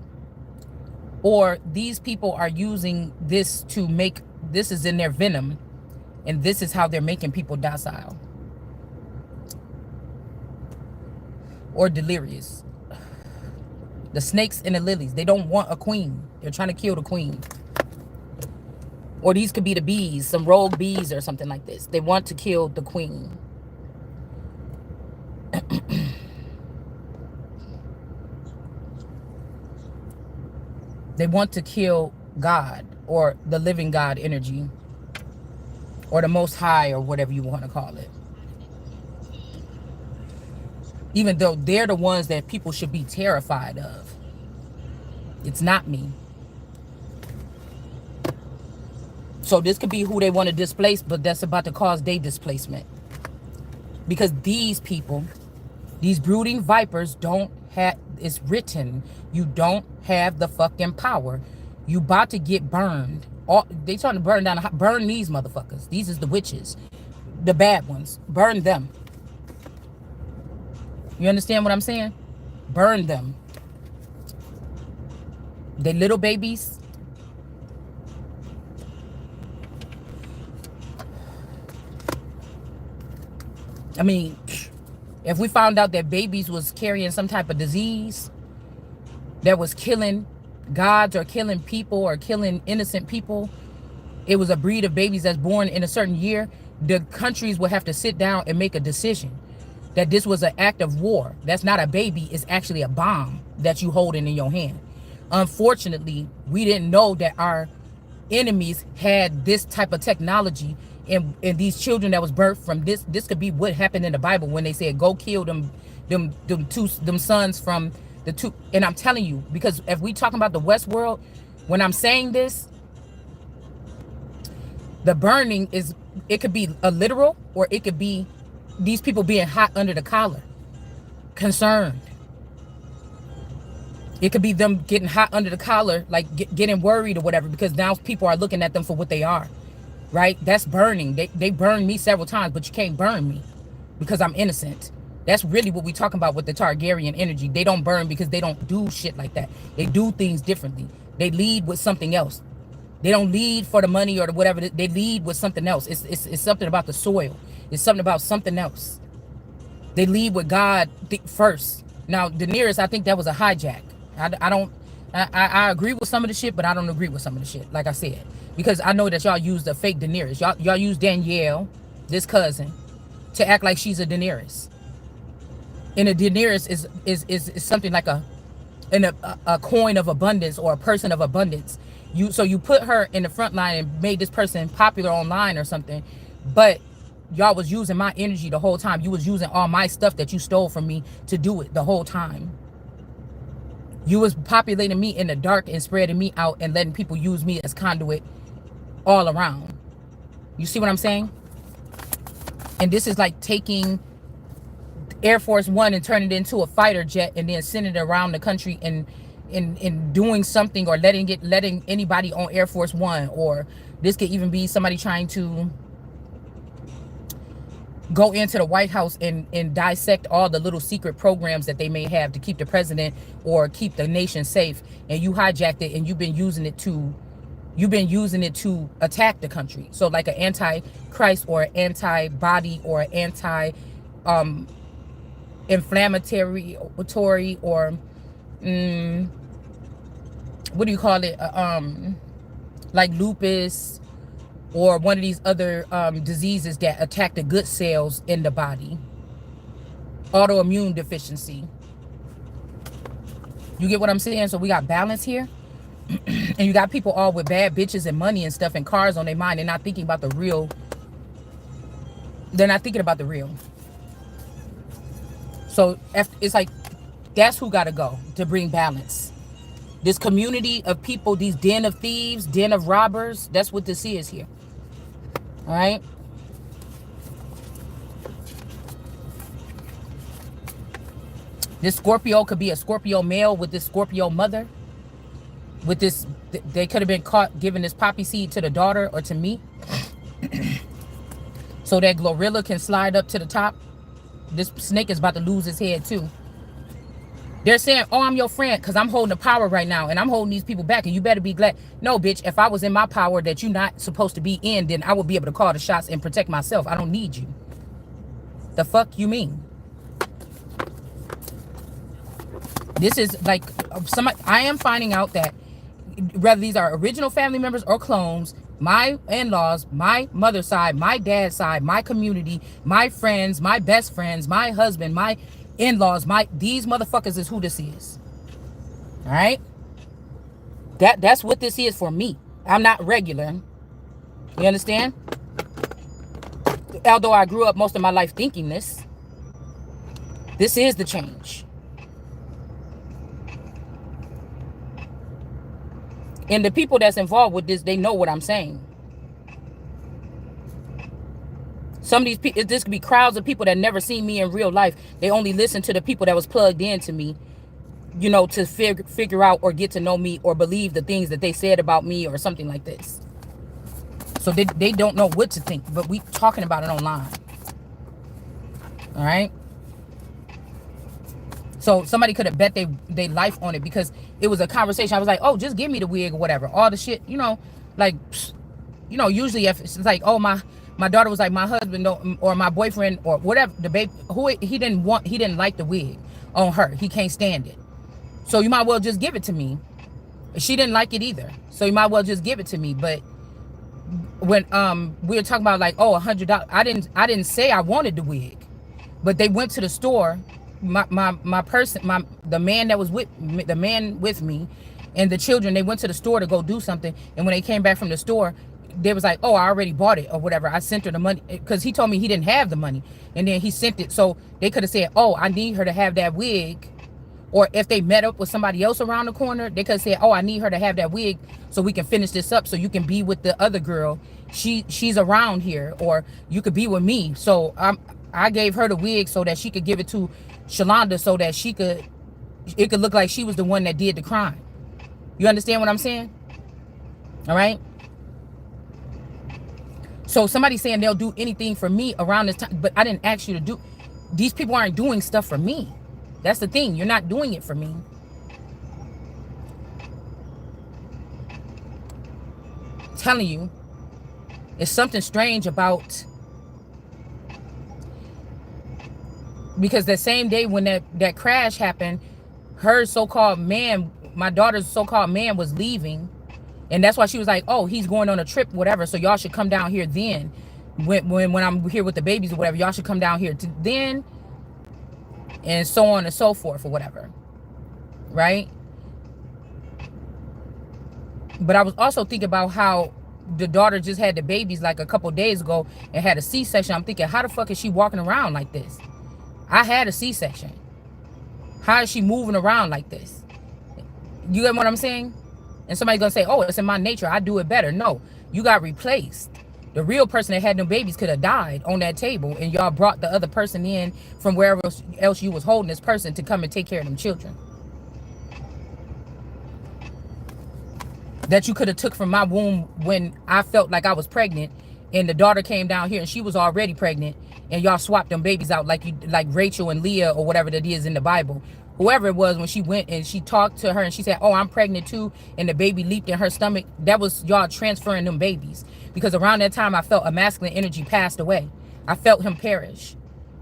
Or these people are using this to make, this is in their venom. And this is how they're making people docile. Or delirious. The snakes and the lilies, they don't want a queen. They're trying to kill the queen. Or these could be the bees, some rogue bees or something like this. They want to kill the queen. They want to kill God or the living God energy or the Most High or whatever you want to call it. Even though they're the ones that people should be terrified of. It's not me. So this could be who they want to displace, but that's about to cause their displacement. Because these people, these brooding vipers don't have, it's written, you don't have the fucking power. You about to get burned. They trying to burn these motherfuckers. These is the witches. The bad ones. Burn them. You understand what I'm saying? Burn them. They little babies. I mean, If we found out that babies was carrying some type of disease that was killing gods or killing people or killing innocent people, it was a breed of babies that's born in a certain year, the countries would have to sit down and make a decision that this was an act of war. That's not a baby, it's actually a bomb that you holding in your hand. Unfortunately, we didn't know that our enemies had this type of technology, and these children that was birthed from this could be what happened in the Bible when they said go kill them sons from the two. And I'm telling you, because if we talking about the West world, when I'm saying this, the burning is, it could be a literal, or it could be these people being hot under the collar, concerned. It could be them getting hot under the collar, like getting worried or whatever, because now people are looking at them for what they are, right? That's burning. They burned me several times, but you can't burn me because I'm innocent. That's really what we talking about with the Targaryen energy. They don't burn because they don't do shit like that. They do things differently. They lead with something else. They don't lead for the money or the whatever. They lead with something else. It's something about the soil. It's something about something else. They lead with God first. Now, Daenerys, I think that was a hijack. I agree with some of the shit, but I don't agree with some of the shit, like I said. Because I know that y'all use the fake Daenerys. Y'all use Danielle, this cousin, to act like she's a Daenerys. And a Daenerys is something like a coin of abundance, or a person of abundance. So you put her in the front line and made this person popular online or something, but y'all was using my energy the whole time. You was using all my stuff that you stole from me to do it the whole time. You was populating me in the dark and spreading me out and letting people use me as conduit all around. You see what I'm saying? And this is like taking Air Force One and turning it into a fighter jet and then sending it around the country and doing something, or letting anybody on Air Force One, or this could even be somebody trying to go into the White House and dissect all the little secret programs that they may have to keep the president or keep the nation safe, and you hijacked it and you've been using it to attack the country. So like an anti-Christ or an anti-body or an anti inflammatory or what do you call it, like lupus or one of these other diseases that attack the good cells in the body, autoimmune deficiency. You get what I'm saying? So we got balance here. And you got people all with bad bitches and money and stuff and cars on their mind. They're not thinking about the real. They're not thinking about the real. So it's like, that's who got to go to bring balance. This community of people, these den of thieves, den of robbers, that's what this is here. All right? This Scorpio could be a Scorpio male with this Scorpio mother. With this, they could have been caught giving this poppy seed to the daughter or to me. So that Glorilla can slide up to the top. This snake is about to lose his head too. They're saying, oh, I'm your friend because I'm holding the power right now and I'm holding these people back and you better be glad. No, bitch, if I was in my power that you're not supposed to be in, then I would be able to call the shots and protect myself. I don't need you. The fuck you mean? This is like, I am finding out that whether these are original family members or clones, my in-laws, my mother's side, my dad's side, my community, my friends, my best friends, my husband, my in-laws, these motherfuckers is who this is. All right? That's what this is for me. I'm not regular. You understand? Although I grew up most of my life thinking this is the change. And the people that's involved with this, they know what I'm saying. Some of these people, this could be crowds of people that never seen me in real life. They only listen to the people that was plugged into me, you know, to figure out or get to know me or believe the things that they said about me or something like this. So they don't know what to think, but we talking about it online. All right. So somebody could have bet they life on it because it was a conversation. I was like, oh, just give me the wig or whatever. All the shit, you know, like, you know, usually if it's like, oh, my my daughter was like, my husband don't, or my boyfriend or whatever, the baby, who he didn't like the wig on her. He can't stand it. So you might well just give it to me. She didn't like it either. So you might well just give it to me. But when we were talking about like, oh, $100, I didn't say I wanted the wig. But they went to the store. The man that was with me, the man with me and the children, they went to the store to go do something. And when they came back from the store, they was like, oh, I already bought it or whatever. I sent her the money because he told me he didn't have the money. And then he sent it. So they could have said, oh, I need her to have that wig. Or if they met up with somebody else around the corner, they could say, oh, I need her to have that wig so we can finish this up so you can be with the other girl. She's around here. Or you could be with me. So I gave her the wig so that she could give it to Shalonda so that it could look like she was the one that did the crime. You understand what I'm saying? All right. So somebody's saying they'll do anything for me around this time, but I didn't ask you to do. These people aren't doing stuff for me. That's the thing. You're not doing it for me. I'm telling you, it's something strange about, because the same day when that crash happened, her so-called man, my daughter's so-called man was leaving. And that's why she was like, oh, he's going on a trip, whatever. So y'all should come down here then. When I'm here with the babies or whatever, y'all should come down here to then. And so on and so forth or whatever. Right? But I was also thinking about how the daughter just had the babies like a couple days ago and had a C-section. I'm thinking, how the fuck is she walking around like this? I had a C-section. How is she moving around like this? You get what I'm saying? And somebody's going to say, oh, it's in my nature. I do it better. No, you got replaced. The real person that had no babies could have died on that table. And y'all brought the other person in from wherever else you was holding this person to come and take care of them children. That you could have took from my womb when I felt like I was pregnant. And the daughter came down here and she was already pregnant. And y'all swapped them babies out like Rachel and Leah or whatever that is in the Bible. Whoever it was, when she went and she talked to her and she said, oh, I'm pregnant too, and the baby leaped in her stomach, that was y'all transferring them babies. Because around that time, I felt a masculine energy passed away. I felt him perish.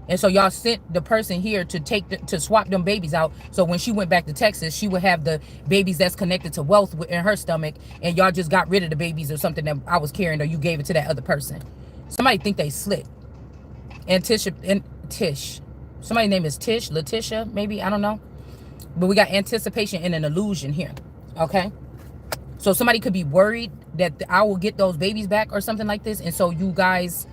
And so y'all sent the person here to swap them babies out. So when she went back to Texas, she would have the babies that's connected to wealth in her stomach, and y'all just got rid of the babies or something that I was carrying, or you gave it to that other person. Somebody think they slick. And Tish. Somebody's name is Tish, Letitia, maybe, I don't know. But we got anticipation and an illusion here. Okay. So somebody could be worried that I will get those babies back or something like this. And so you guys,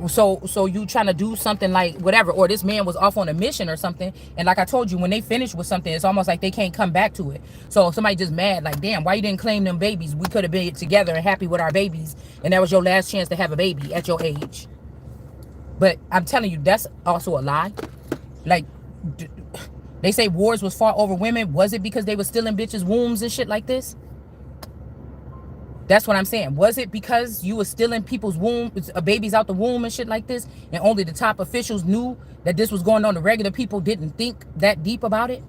so you trying to do something like whatever, or this man was off on a mission or something. And like I told you, when they finish with something, it's almost like they can't come back to it. So somebody just mad, like, damn, why you didn't claim them babies? We could have been together and happy with our babies. And that was your last chance to have a baby at your age. But I'm telling you, that's also a lie. Like, they say wars was fought over women. Was it because they were still in bitches' wombs and shit like this? That's what I'm saying. Was it because you were still in people's wombs, babies out the womb and shit like this, and only the top officials knew that this was going on? The regular people didn't think that deep about it?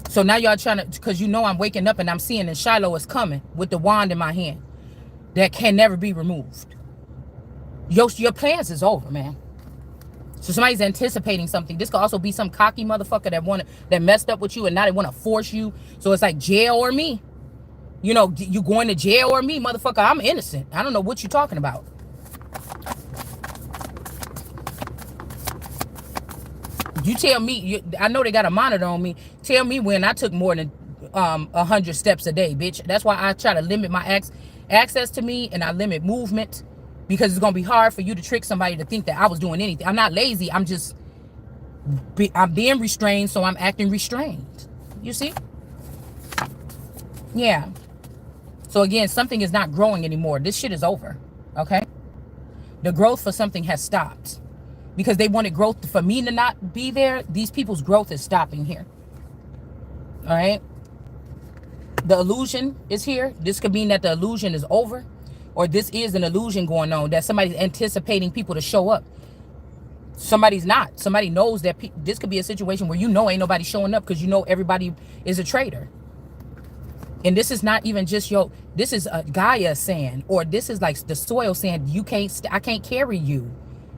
So now y'all trying to, because you know I'm waking up and I'm seeing that Shiloh is coming with the wand in my hand that can never be removed. Your plans is over, man. So somebody's anticipating something. This could also be some cocky motherfucker that messed up with you and now they want to force you. So it's like jail or me. You know, you going to jail or me, motherfucker. I'm innocent. I don't know what you're talking about. You tell me. I know they got a monitor on me. Tell me when I took more than 100 steps a day, bitch. That's why I try to limit my access to me, and I limit movement. Because it's going to be hard for you to trick somebody to think that I was doing anything. I'm not lazy. I'm being restrained, so I'm acting restrained. You see? Yeah. So again, something is not growing anymore. This shit is over. Okay? The growth for something has stopped. Because they wanted growth for me to not be there. These people's growth is stopping here. All right? The illusion is here. This could mean that the illusion is over. Or this is an illusion going on, that somebody's anticipating people to show up. Somebody's not. Somebody knows that this could be a situation where you know ain't nobody showing up because you know everybody is a traitor. And this is not even just this is a Gaia saying, or this is like the soil saying, you can't, I can't carry you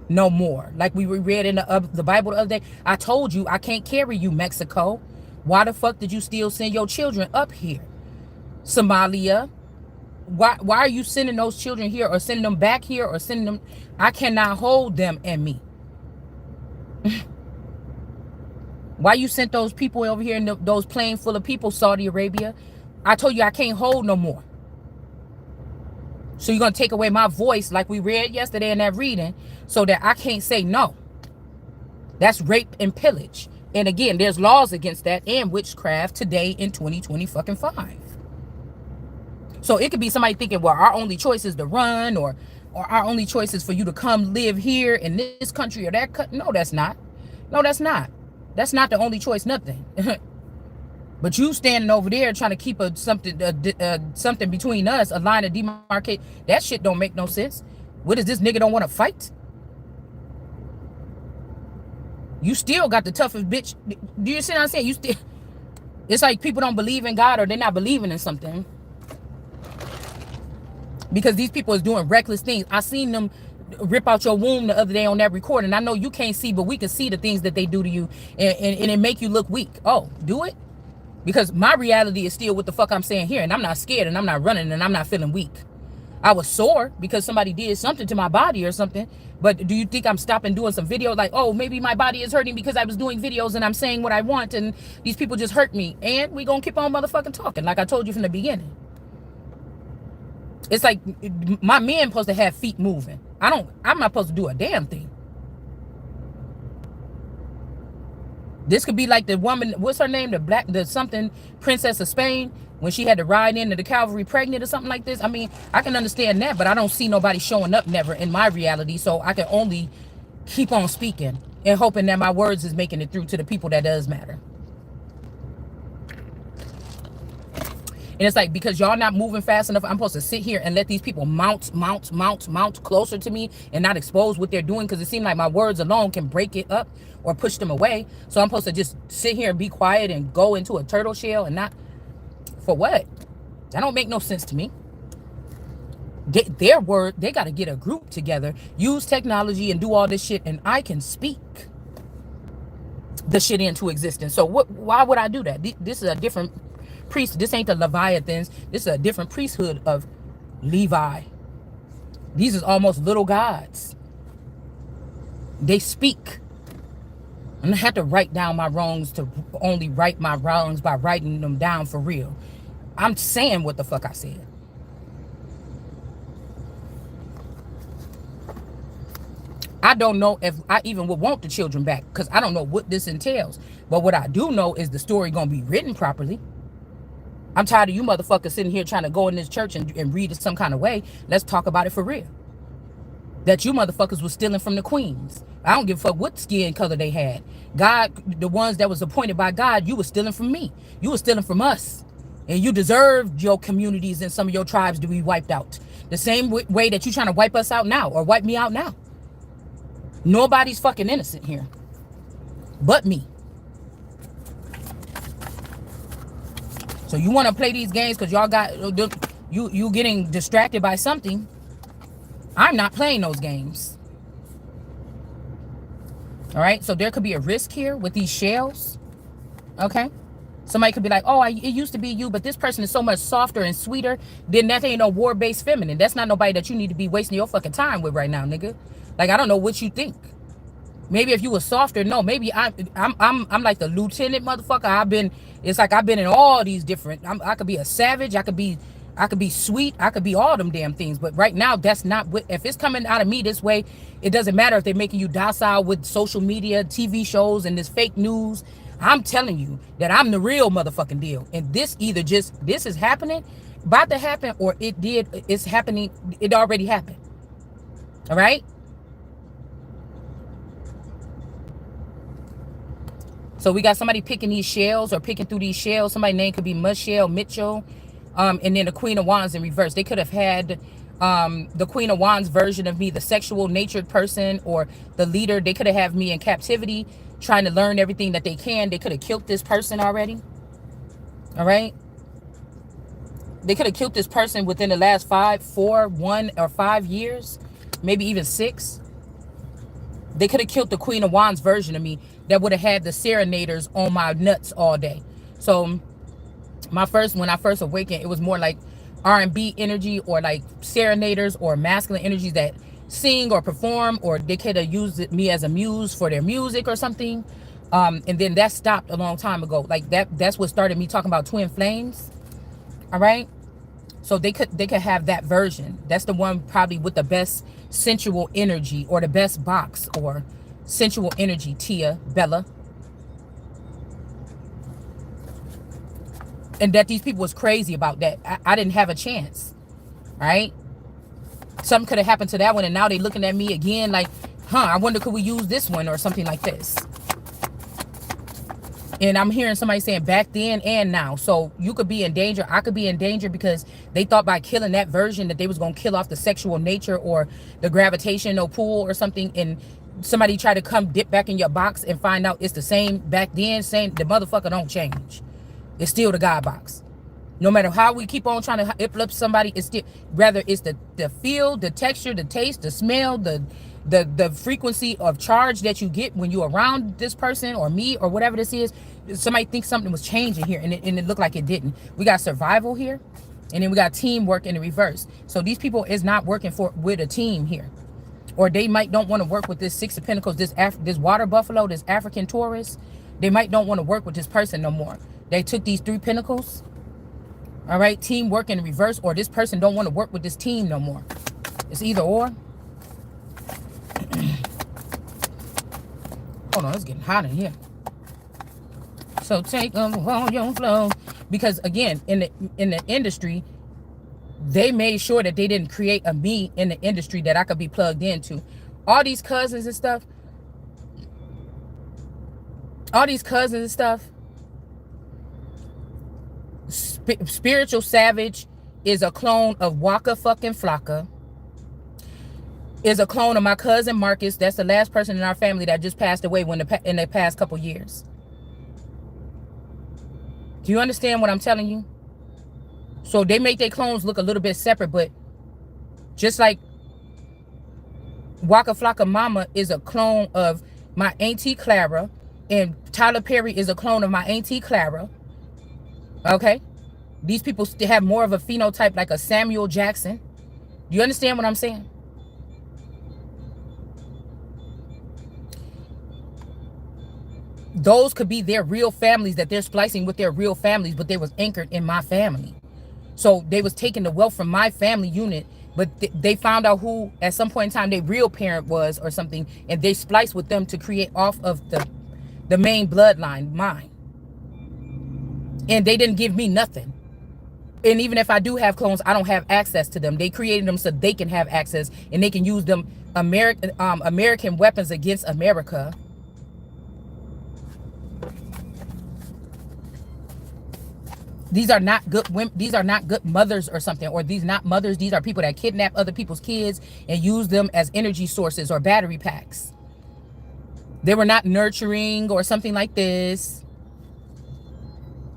no more. Like we read in the Bible the other day. I told you I can't carry you, Mexico. Why the fuck did you still send your children up here? Somalia. Why are you sending those children here, or sending them back here, or sending them? I cannot hold them and me. Why you sent those people over here in those plane full of people, Saudi Arabia? I told you I can't hold no more. So you're going to take away my voice like we read yesterday in that reading so that I can't say no. That's rape and pillage. And again, there's laws against that and witchcraft today in 2025. So it could be somebody thinking, well, our only choice is to run, or our only choice is for you to come live here in this country or that country. No, that's not. No, that's not. That's not the only choice, nothing. But you standing over there trying to keep something between us, a line of demarcate, that shit don't make no sense. What is this nigga don't want to fight? You still got the toughest bitch. Do you see what I'm saying? You still, it's like people don't believe in God, or they're not believing in something. Because these people is doing reckless things. I seen them rip out your womb the other day on that recording. I know you can't see, but we can see the things that they do to you, and it make you look weak. Oh, do it? Because my reality is still what the fuck I'm saying here, and I'm not scared, and I'm not running, and I'm not feeling weak. I was sore because somebody did something to my body or something, but do you think I'm stopping doing some videos like, oh, maybe my body is hurting because I was doing videos and I'm saying what I want and these people just hurt me, and we gonna keep on motherfucking talking like I told you from the beginning. It's like my men supposed to have feet moving. I'm not supposed to do a damn thing. This could be like the woman, what's her name? The something princess of Spain, when she had to ride into the cavalry pregnant or something like this. I mean, I can understand that, but I don't see nobody showing up never in my reality. So I can only keep on speaking and hoping that my words is making it through to the people that does matter. And it's like, because y'all not moving fast enough, I'm supposed to sit here and let these people mount closer to me and not expose what they're doing, because it seems like my words alone can break it up or push them away. So I'm supposed to just sit here and be quiet and go into a turtle shell and not, for what? That don't make no sense to me. Their word, they got to get a group together, use technology and do all this shit, and I can speak the shit into existence. So why would I do that? This is a different priest. This ain't the Leviathans. This is a different priesthood of Levi. These is almost little gods. They speak. I'm gonna have to write down my wrongs to only right my wrongs by writing them down for real. I'm saying what the fuck I said. I don't know if I even would want the children back, because I don't know what this entails. But what I do know is the story gonna be written properly. I'm tired of you motherfuckers sitting here trying to go in this church and read it some kind of way. Let's talk about it for real. That you motherfuckers was stealing from the queens. I don't give a fuck what skin color they had. God, the ones that was appointed by God, you was stealing from me. You was stealing from us. And you deserved your communities and some of your tribes to be wiped out. The same way that you trying to wipe us out now, or wipe me out now. Nobody's fucking innocent here. But me. So you want to play these games because y'all got you getting distracted by something. I'm not playing those games. All right. So there could be a risk here with these shells. Okay. Somebody could be like, oh, it used to be you, but this person is so much softer and sweeter. Then that ain't no war-based feminine. That's not nobody that you need to be wasting your fucking time with right now, nigga. Like, I don't know what you think. Maybe if you were softer, no. Maybe I'm like the lieutenant motherfucker. It's like I've been in all these different. I could be a savage. I could be sweet. I could be all them damn things. But right now, that's not what. If it's coming out of me this way, it doesn't matter if they're making you docile with social media, TV shows, and this fake news. I'm telling you that I'm the real motherfucking deal. And this this is happening, about to happen, or it's happening. It already happened. All right. So we got somebody picking these shells or picking through these shells. Somebody's name could be Michelle Mitchell. And then the Queen of Wands in reverse. They could have had the Queen of Wands version of me, the sexual natured person, or the leader. They could have had me in captivity, trying to learn everything that they can. They could have killed this person already. All right. They could have killed this person within the last 1 or 5 years, maybe even 6. They could have killed the Queen of Wands version of me that would have had the serenaders on my nuts all day. So when I first awakened, it was more like R&B energy, or like serenaders or masculine energies that sing or perform, or they could have used me as a muse for their music or something. And then that stopped a long time ago. Like that's what started me talking about twin flames. All right. So they could have that version. That's the one probably with the best sensual energy, or the best box or sensual energy. Tia, Bella. And that these people was crazy about that. I didn't have a chance. Right? Something could have happened to that one, and now they looking at me again like, I wonder could we use this one or something like this. And I'm hearing somebody saying back then and now. So you could be in danger. I could be in danger because they thought by killing that version that they was going to kill off the sexual nature or the gravitational pull or something. And somebody tried to come dip back in your box and find out it's the same back then. The motherfucker don't change. It's still the God box. No matter how we keep on trying to uplift somebody, it's still, whether it's the feel, the texture, the taste, the smell, the frequency of charge that you get when you're around this person or me or whatever this is. Somebody thinks something was changing here, and it looked like it didn't. We got survival here, and then we got teamwork in the reverse. So these people is not working with a team here, or they might don't want to work with this Six of Pentacles, this water buffalo, this African Taurus. They might don't want to work with this person no more. They took these 3 Pentacles. All right, teamwork in reverse, or this person don't want to work with this team no more. It's either or. Hold on, it's getting hot in here. So take them on your flow, because again, in the industry, they made sure that they didn't create a me in the industry that I could be plugged into. All these cousins and stuff. Spiritual Savage is a clone of Waka fucking Flocka. Is a clone of my cousin Marcus. That's the last person in our family that just passed away in the past couple years. Do you understand what I'm telling you? So they make their clones look a little bit separate, but just like Waka Flocka Mama is a clone of my Auntie Clara, and Tyler Perry is a clone of my Auntie Clara. Okay? These people still have more of a phenotype like a Samuel Jackson. Do you understand what I'm saying? Those could be their real families that they're splicing with their real families, but they was anchored in my family. So they was taking the wealth from my family unit, but they found out who at some point in time their real parent was or something, and they spliced with them to create off of the main bloodline, mine. And they didn't give me nothing. And even if I do have clones, I don't have access to them. They created them so they can have access, and they can use them American weapons against America. These are not good women. These are not good mothers or something, or these not mothers. These are people that kidnap other people's kids and use them as energy sources or battery packs. They were not nurturing or something like this.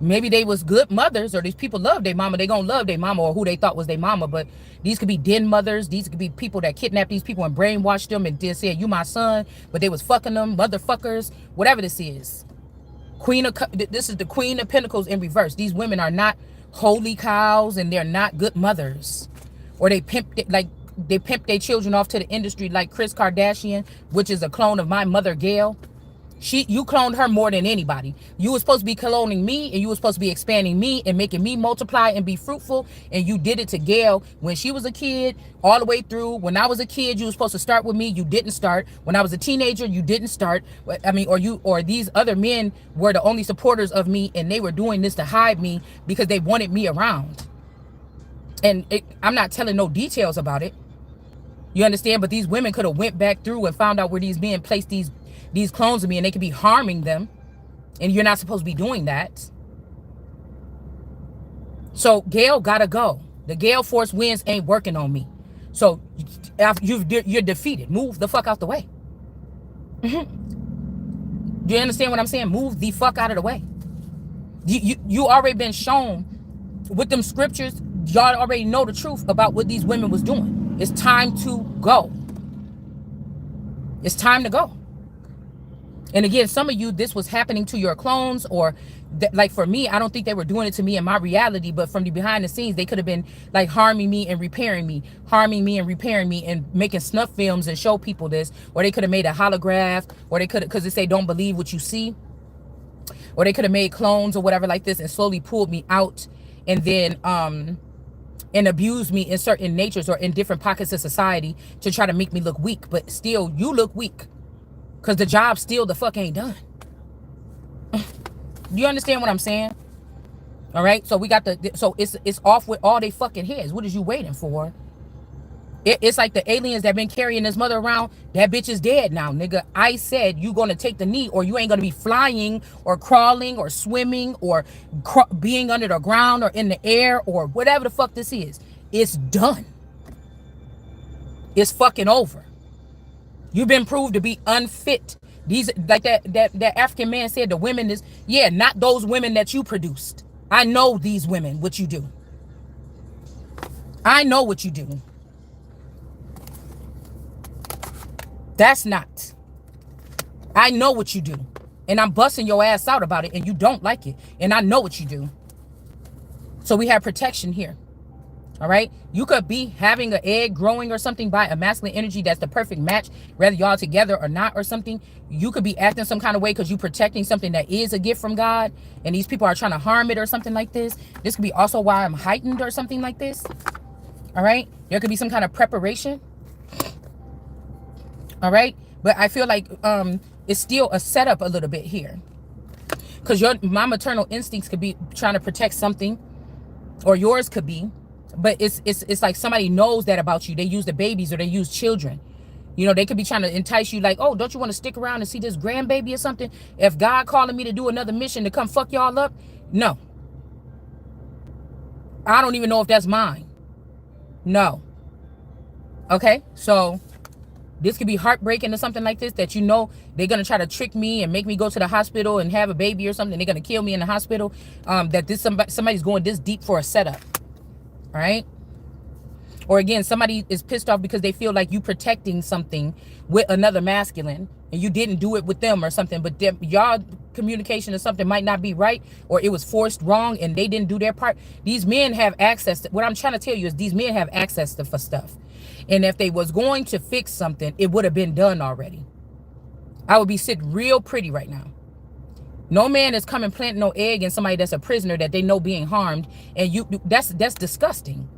Maybe they was good mothers, or these people love their mama. They gonna love their mama, or who they thought was their mama. But these could be den mothers. These could be people that kidnapped these people and brainwashed them and then said, "You my son," but they was fucking them, motherfuckers. Whatever this is. This is the Queen of Pentacles in reverse. These women are not holy cows, and they're not good mothers. Or they pimp their children off to the industry like Kris Kardashian, which is a clone of my mother, Gail. You cloned her more than anybody. You were supposed to be cloning me, and you were supposed to be expanding me and making me multiply and be fruitful. And you did it to Gail when she was a kid, all the way through. When I was a kid, you were supposed to start with me. You didn't start. When I was a teenager, you didn't start. I mean, or these other men were the only supporters of me, and they were doing this to hide me because they wanted me around. And I'm not telling no details about it. You understand? But these women could have went back through and found out where these men placed these clones of me, and they could be harming them, and you're not supposed to be doing that. So Gail gotta go. The Gale Force winds ain't working on me. So you're defeated. Move the fuck out the way. Do you understand what I'm saying? Move the fuck out of the way. You already been shown with them scriptures. y'all already know the truth about what these women was doing. It's time to go. It's time to go. And again, some of you, this was happening to your clones, or like for me, I don't think they were doing it to me in my reality, but from the behind the scenes, they could have been like harming me and repairing me, and making snuff films and show people this, or they could have made a holograph, or they could have, because they say don't believe what you see, or they could have made clones or whatever like this and slowly pulled me out, and then and abused me in certain natures or in different pockets of society to try to make me look weak. But still, you look weak because the job still the fuck ain't done. Do you understand what I'm saying? All right, so we got so it's off with all they fucking heads. What is you waiting for? It's like the aliens that been carrying this mother around. That bitch is dead now, nigga. I said you gonna take the knee, or you ain't gonna be flying or crawling or swimming or being under the ground or in the air or whatever the fuck this is. It's done. It's fucking over. You've been proved to be unfit. These, like that African man said, the women is, yeah, not those women that you produced. I know these women, what you do. I know what you do. That's not. I know what you do. And I'm busting your ass out about it, and you don't like it. And I know what you do. So we have protection here. All right? You could be having an egg growing or something by a masculine energy that's the perfect match, whether y'all together or not or something. You could be acting some kind of way because you're protecting something that is a gift from God, and these people are trying to harm it or something like this. This could be also why I'm heightened or something like this. All right? There could be some kind of preparation. All right, but I feel like it's still a setup a little bit here, because my maternal instincts could be trying to protect something, or yours could be, but it's like somebody knows that about you. They use the babies, or they use children. You know, they could be trying to entice you, like, oh, don't you want to stick around and see this grandbaby or something? If God calling me to do another mission to come fuck y'all up, no, I don't even know if that's mine. No. Okay, so this could be heartbreaking or something like this, that you know they're going to try to trick me and make me go to the hospital and have a baby or something. They're going to kill me in the hospital. That this somebody's going this deep for a setup. All right? Or again, somebody is pissed off because they feel like you protecting something with another masculine and you didn't do it with them or something. But y'all communication or something might not be right, or it was forced wrong and they didn't do their part. These men have access to, what I'm trying to tell you is these men have access to for stuff. And if they was going to fix something, it would have been done already. I would be sitting real pretty right now. No man is coming planting no egg in somebody that's a prisoner that they know being harmed. And that's disgusting.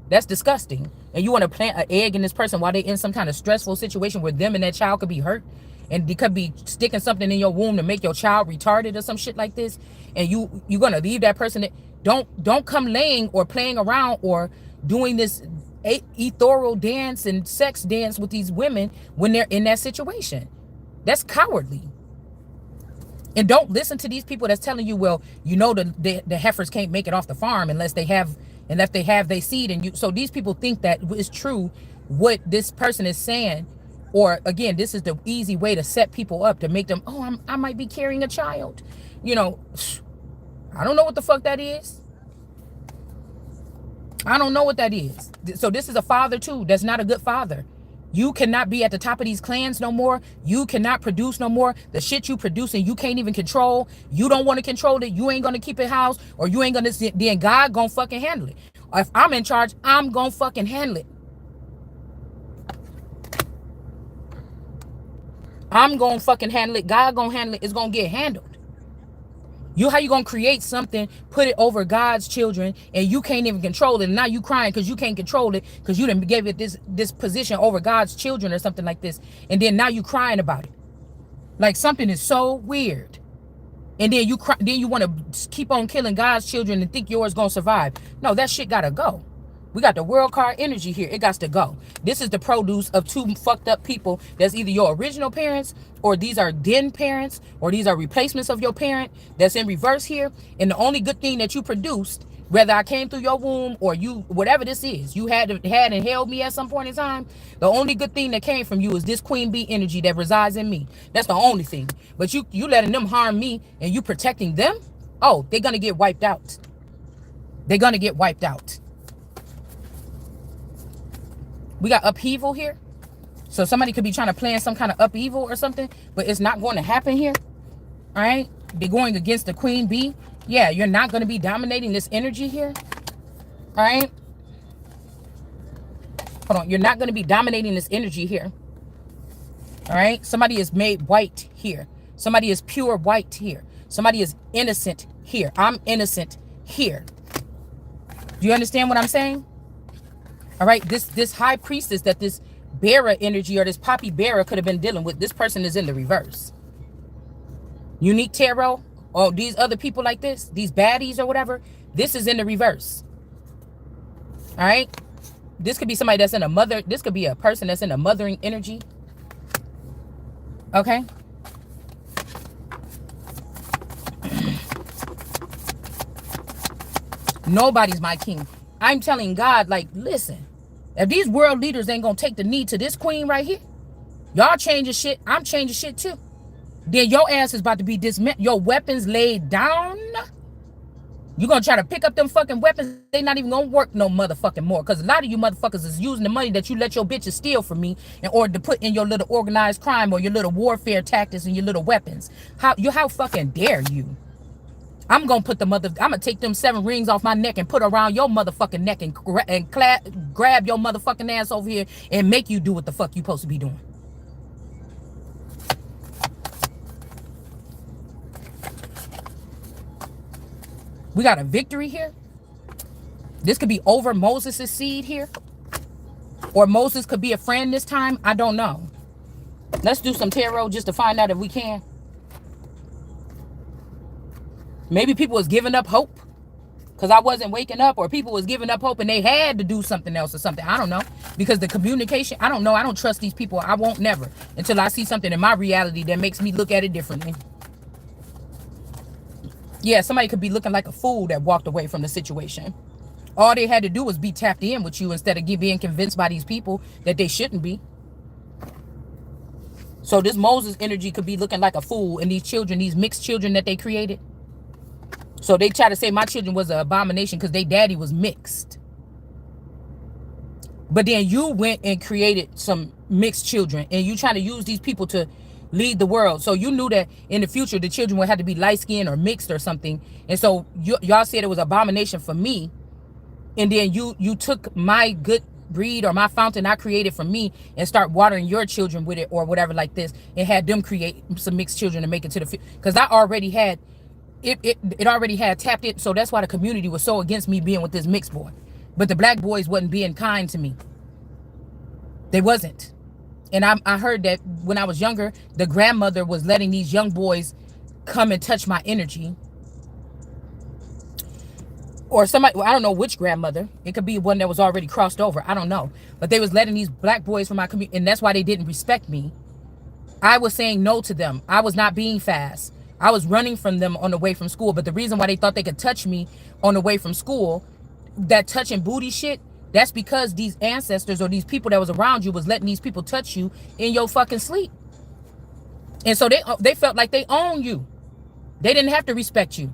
That's disgusting. And you want to plant an egg in this person while they're in some kind of stressful situation where them and that child could be hurt. And they could be sticking something in your womb to make your child retarded or some shit like this. And you're going to leave that person. Don't come laying or playing around or doing this ethereal dance and sex dance with these women when they're in that situation. That's cowardly. And don't listen to these people that's telling you, well, you know, the heifers can't make it off the farm unless they have their seed. And you, so these people think that it's true what this person is saying. Or again, this is the easy way to set people up to make them, oh, I might be carrying a child. You know, I don't know what the fuck that is. I don't know what that is. So this is a father too. That's not a good father. You cannot be at the top of these clans no more. You cannot produce no more. The shit you producing, you can't even control. You don't want to control it. You ain't going to keep it housed, or you ain't going to, then God going to fucking handle it. If I'm in charge, I'm going to fucking handle it. I'm going to fucking handle it. God going to handle it. It's going to get handled. How you gonna create something, put it over God's children, and you can't even control it, and now you crying because you can't control it because you didn't give it this position over God's children or something like this, and then now you crying about it. Like something is so weird. And then you want to keep on killing God's children and think yours gonna survive. No, that shit gotta go. We got the world card energy here. It got to go. This is the produce of two fucked up people. That's either your original parents, or these are den parents, or these are replacements of your parent that's in reverse here. And the only good thing that you produced, whether I came through your womb or you, whatever this is, you had and held me at some point in time, the only good thing that came from you is this queen bee energy that resides in me. That's the only thing. But you letting them harm me and you protecting them, oh, they're going to get wiped out. They're going to get wiped out. We got upheaval here. So somebody could be trying to plan some kind of upheaval or something, but it's not going to happen here. All right. They're going against the queen bee. Yeah, you're not going to be dominating this energy here. All right. Hold on. You're not going to be dominating this energy here. All right. Somebody is made white here. Somebody is pure white here. Somebody is innocent here. I'm innocent here. Do you understand what I'm saying? All right. This high priestess that this bearer energy or this poppy bearer could have been dealing with, this person is in the reverse. Unique tarot, or these other people like this, these baddies or whatever, this is in the reverse. All right. This could be somebody that's in a mother. This could be a person that's in a mothering energy. Okay. Nobody's my king. I'm telling God, like, listen, if these world leaders ain't gonna take the knee to this queen right here, y'all changing shit, I'm changing shit too. Then your ass is about to be dismantled. Your weapons laid down. You gonna try to pick up them fucking weapons, they not even gonna work no motherfucking more. Because a lot of you motherfuckers is using the money that you let your bitches steal from me in order to put in your little organized crime or your little warfare tactics and your little weapons. How fucking dare you? I'm gonna put I'm gonna take them 7 rings off my neck and put around your motherfucking neck and grab your motherfucking ass over here and make you do what the fuck you supposed to be doing. We got a victory here. This could be over Moses' seed here. Or Moses could be a friend this time. I don't know. Let's do some tarot just to find out if we can. Maybe people was giving up hope because I wasn't waking up, or people was giving up hope and they had to do something else or something. I don't know. Because the communication, I don't know. I don't trust these people. I won't never until I see something in my reality that makes me look at it differently. Yeah, somebody could be looking like a fool that walked away from the situation. All they had to do was be tapped in with you instead of being convinced by these people that they shouldn't be. So this Moses energy could be looking like a fool, and these children, these mixed children that they created. So they try to say my children was an abomination because their daddy was mixed. But then you went and created some mixed children, and you trying to use these people to lead the world. So you knew that in the future the children would have to be light-skinned or mixed or something. And so y'all said it was abomination for me. And then you took my good breed or my fountain I created for me and start watering your children with it or whatever like this, and had them create some mixed children to make it to the future. Because I already had it already had tapped it. So that's why the community was so against me being with this mixed boy. But the black boys wasn't being kind to me. They wasn't. And I heard that when I was younger, the grandmother was letting these young boys come and touch my energy. Or somebody, well, I don't know which grandmother. It could be one that was already crossed over. I don't know. But they was letting these black boys from my community, and that's why they didn't respect me. I was saying no to them. I was not being fast. I was running from them on the way from school. But the reason why they thought they could touch me on the way from school, that touching booty shit, that's because these ancestors or these people that was around you was letting these people touch you in your fucking sleep. And so they felt like they owned you. They didn't have to respect you.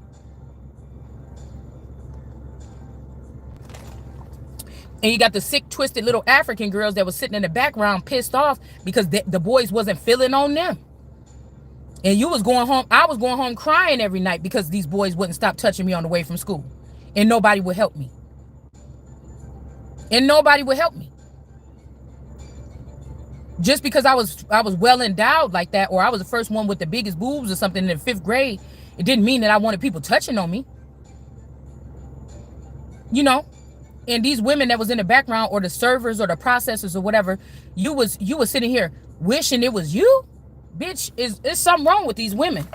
And you got the sick, twisted little African girls that was sitting in the background pissed off because the boys wasn't feeling on them. And you was going home. I was going home crying every night because these boys wouldn't stop touching me on the way from school. And nobody would help me. And nobody would help me. Just because I was well endowed like that, or I was the first one with the biggest boobs or something in the 5th grade, it didn't mean that I wanted people touching on me. You know? And these women that was in the background, or the servers or the processors or whatever, you was sitting here wishing it was you? Bitch, is something wrong with these women.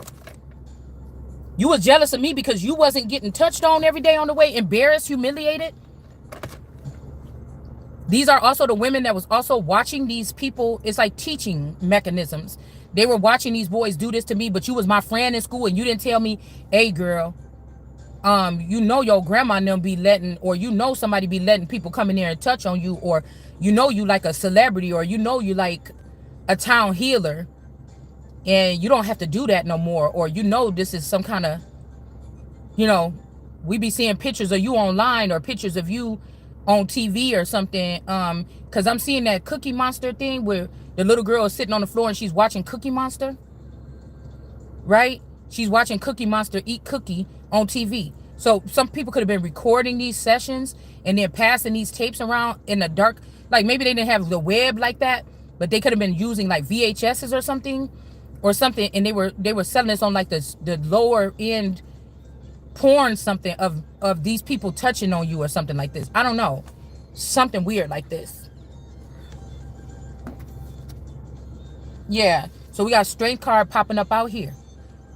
You was jealous of me because you wasn't getting touched on every day on the way, embarrassed, humiliated. These are also the women that was also watching these people. It's like teaching mechanisms. They were watching these boys do this to me, but you was my friend in school and you didn't tell me, hey girl, you know your grandma and them be letting, or you know somebody be letting people come in there and touch on you, or you know you like a celebrity, or you know you like a town healer and you don't have to do that no more, or you know this is some kind of, you know, we be seeing pictures of you online or pictures of you on TV or something. Because I'm seeing that Cookie Monster thing where the little girl is sitting on the floor and she's watching Cookie Monster, right? She's watching Cookie Monster eat cookie on TV. So some people could have been recording these sessions and then passing these tapes around in the dark. Like maybe they didn't have the web like that, but they could have been using like VHSs or something, and they were selling this on like the lower end porn something of these people touching on you or something like this. I don't know. Something weird like this. Yeah. So we got a strength card popping up out here.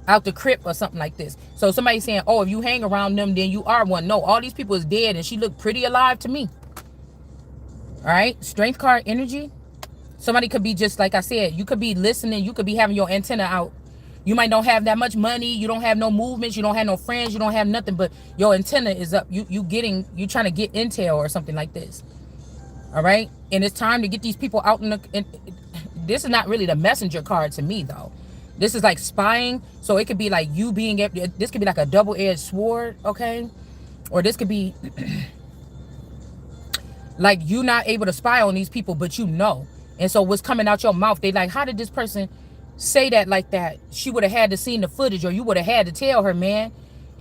Out the crypt or something like this. So somebody saying, oh, if you hang around them, then you are one. No, all these people is dead and she looked pretty alive to me. All right. Strength card energy. Somebody could be just like I said, you could be listening. You could be having your antenna out. You might don't have that much money. You don't have no movements. You don't have no friends. You don't have nothing, but your antenna is up. You trying to get intel or something like this. All right. And it's time to get these people out this is not really the messenger card to me though. This is like spying. So it could be like you being, this could be like a double-edged sword. Okay. Or this could be like you not able to spy on these people, but you know. And so what's coming out your mouth, they like, how did this person say that like that? She would have had to seen the footage, or you would have had to tell her, man.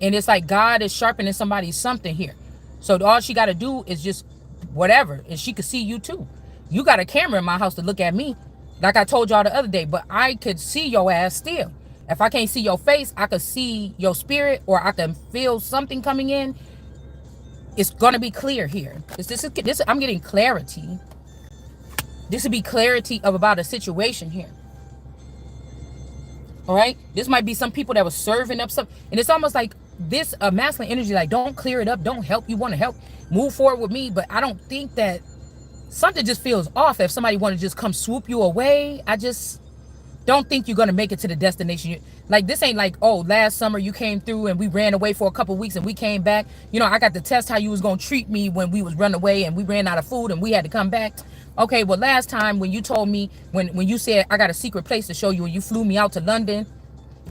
And it's like God is sharpening somebody's something here. So all she got to do is just whatever. And she could see you too. You got a camera in my house to look at me. Like I told y'all the other day, but I could see your ass still. If I can't see your face, I could see your spirit, or I can feel something coming in. It's going to be clear here. I'm getting clarity. This would be clarity about a situation here. All right. This might be some people that was serving up some, and it's almost like this masculine energy, like don't clear it up. Don't help. You want to help move forward with me. But I don't think that something just feels off if somebody want to just come swoop you away. I just don't think you're going to make it to the destination. Like this ain't like, oh, last summer you came through and we ran away for a couple of weeks and we came back. You know, I got to test how you was going to treat me when we was running away and we ran out of food and we had to come back. Okay, well, last time when you told me, when you said I got a secret place to show you and you flew me out to London,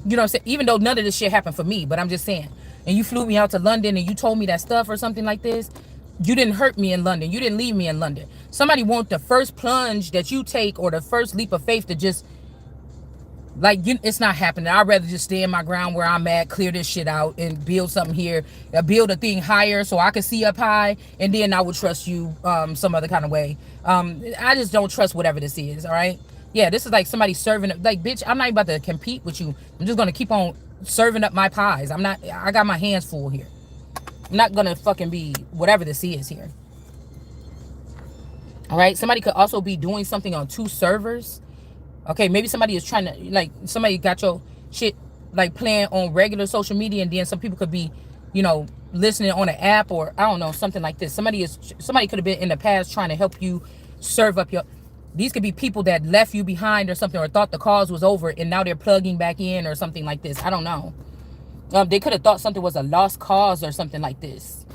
you know what I'm saying? Even though none of this shit happened for me, but I'm just saying. And you flew me out to London and you told me that stuff or something like this. You didn't hurt me in London. You didn't leave me in London. Somebody want the first plunge that you take or the first leap of faith to just, like, it's not happening. I'd rather just stay in my ground where I'm at, clear this shit out and build something here, build a thing higher so I can see up high, and then I would trust you some other kind of way. I just don't trust whatever this is, all right? Yeah, this is like somebody serving up, like, bitch, I'm not about to compete with you. I'm just going to keep on serving up my pies. I got my hands full here. I'm not going to fucking be whatever this is here. All right, somebody could also be doing something on 2 servers. Okay, maybe somebody is trying to, like, somebody got your shit, like, playing on regular social media, and then some people could be, you know, listening on an app, or, I don't know, something like this. Somebody could have been in the past trying to help you serve up your, these could be people that left you behind or something, or thought the cause was over, and now they're plugging back in or something like this. I don't know. They could have thought something was a lost cause or something like this.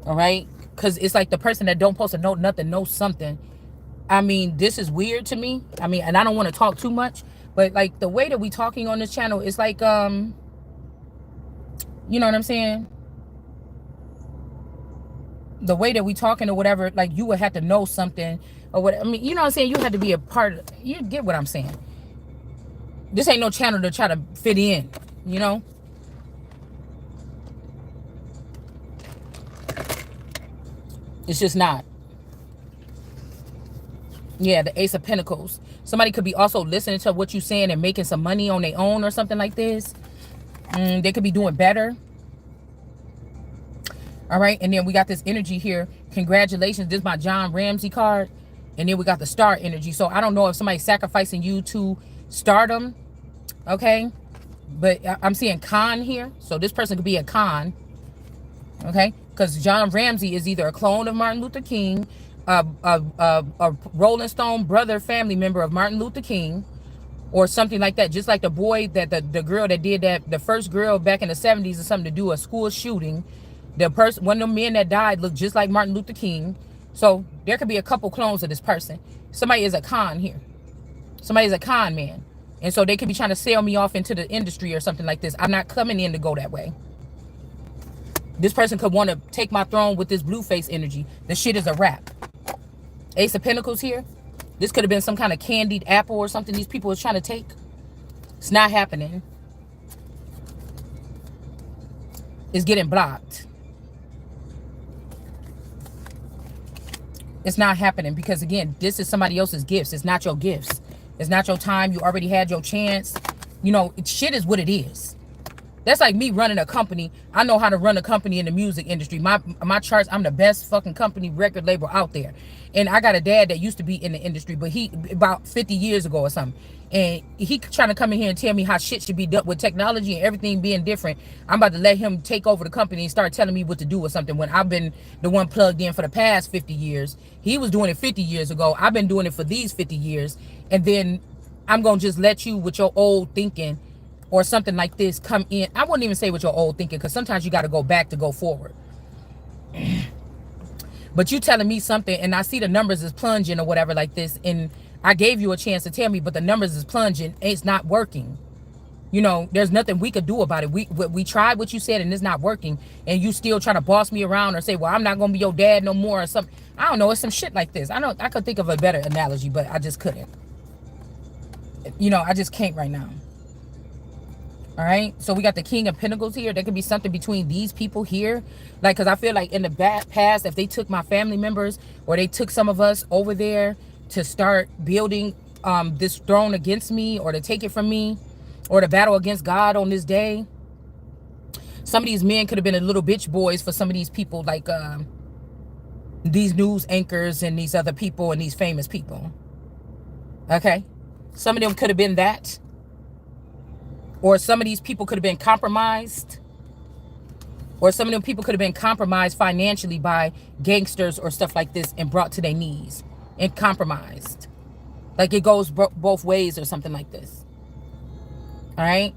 All right? Because it's like the person that don't supposed to know nothing knows something. I mean, this is weird to me. I mean, and I don't want to talk too much, but like the way that we talking on this channel is like, you know what I'm saying? The way that we talking or whatever, like you would have to know something or what. I mean, you know what I'm saying? You had to be a part of, you get what I'm saying? This ain't no channel to try to fit in, you know? It's just not. Yeah, the Ace of Pentacles. Somebody could be also listening to what you're saying and making some money on their own or something like this. They could be doing better. All right, and then we got this energy here. Congratulations. This is my John Ramsey card. And then we got the star energy. So I don't know if somebody's sacrificing you to stardom. Okay. But I'm seeing Khan here. So this person could be a Khan. Okay. Because John Ramsey is either a clone of Martin Luther King, a Rolling Stone brother, family member of Martin Luther King, or something like that. Just like the boy that the girl that did that, the first girl back in the 70s or something, to do a school shooting. The person, one of the men that died looked just like Martin Luther King. So there could be a couple clones of this person. Somebody is a con here. Somebody is a con man. And so they could be trying to sell me off into the industry or something like this. I'm not coming in to go that way. This person could want to take my throne with this blue face energy. The shit is a wrap. Ace of Pentacles here. This could have been some kind of candied apple or something these people are trying to take. It's not happening. It's getting blocked. It's not happening because, again, this is somebody else's gifts. It's not your gifts. It's not your time. You already had your chance. You know, shit is what it is. That's like me running a company. I know how to run a company in the music industry. My charts, I'm the best fucking company record label out there. And I got a dad that used to be in the industry, but he about 50 years ago or something. And he trying to come in here and tell me how shit should be done with technology and everything being different. I'm about to let him take over the company and start telling me what to do or something when I've been the one plugged in for the past 50 years. He was doing it 50 years ago. I've been doing it for these 50 years. And then I'm going to just let you with your old thinking or something like this come in. I wouldn't even say with your old thinking, because sometimes you got to go back to go forward. But you telling me something and I see the numbers is plunging or whatever like this, and I gave you a chance to tell me, but the numbers is plunging, it's not working. You know, there's nothing we could do about it. We tried what you said and it's not working, and you still trying to boss me around or say, well, I'm not going to be your dad no more or something. I don't know, it's some shit like this. I could think of a better analogy, but I just couldn't. You know, I just can't right now. All right, so we got the King of Pentacles here. There could be something between these people here, like, because I feel like in the past, if they took my family members or they took some of us over there to start building this throne against me, or to take it from me, or to battle against God on this day, some of these men could have been a little bitch boys for some of these people, like these news anchors and these other people and these famous people. Okay, some of them could have been that. Or some of these people could have been compromised. Or some of them people could have been compromised financially by gangsters or stuff like this and brought to their knees and compromised. Like it goes both ways or something like this. All right.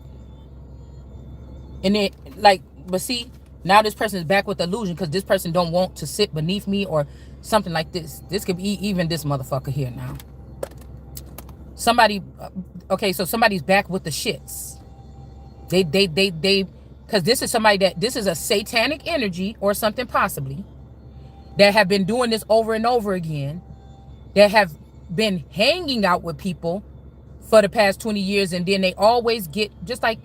And then, like, but see, now this person is back with illusion because this person don't want to sit beneath me or something like this. This could be even this motherfucker here now. Somebody, okay, so somebody's back with the shits. They, because this is somebody that, this is a satanic energy or something possibly, that have been doing this over and over again, that have been hanging out with people for the past 20 years, and then they always get, just like,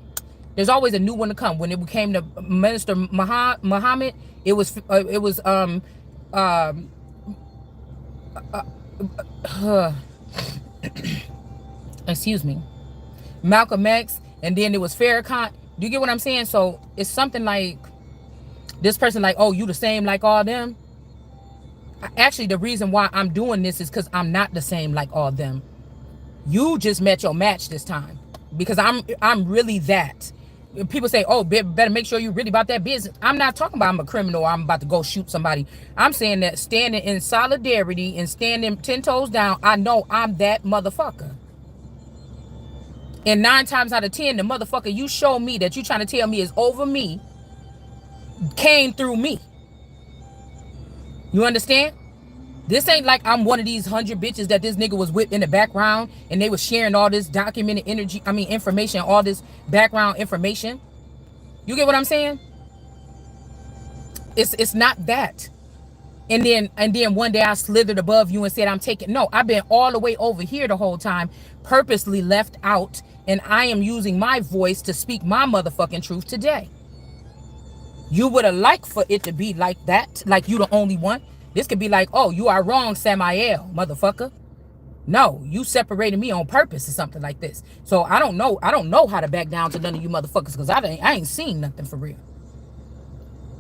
there's always a new one to come. When it became the Minister Muhammad, it was excuse me, Malcolm X, and then it was Farrakhan. Do you get what I'm saying? So it's something like this person like, oh, you the same like all them? Actually, the reason why I'm doing this is because I'm not the same like all them. You just met your match this time, because I'm really that. People say, oh, better make sure you really about that business. I'm not talking about I'm a criminal or I'm about to go shoot somebody. I'm saying that standing in solidarity and standing 10 toes down, I know I'm that motherfucker. And 9 times out of 10, the motherfucker you show me that you trying to tell me is over me came through me. You understand? This ain't like I'm one of these 100 bitches that this nigga was with in the background and they was sharing all this documented information, all this background information. You get what I'm saying? It's not that. And then one day I slithered above you and said I'm taking, no, I've been all the way over here the whole time, purposely left out, and I am using my voice to speak my motherfucking truth today. You would have liked for it to be like that, like you the only one. This could be like, oh, you are wrong, Samael, motherfucker. No, you separated me on purpose or something like this. So I don't know how to back down to none of you motherfuckers, because I ain't seen nothing for real.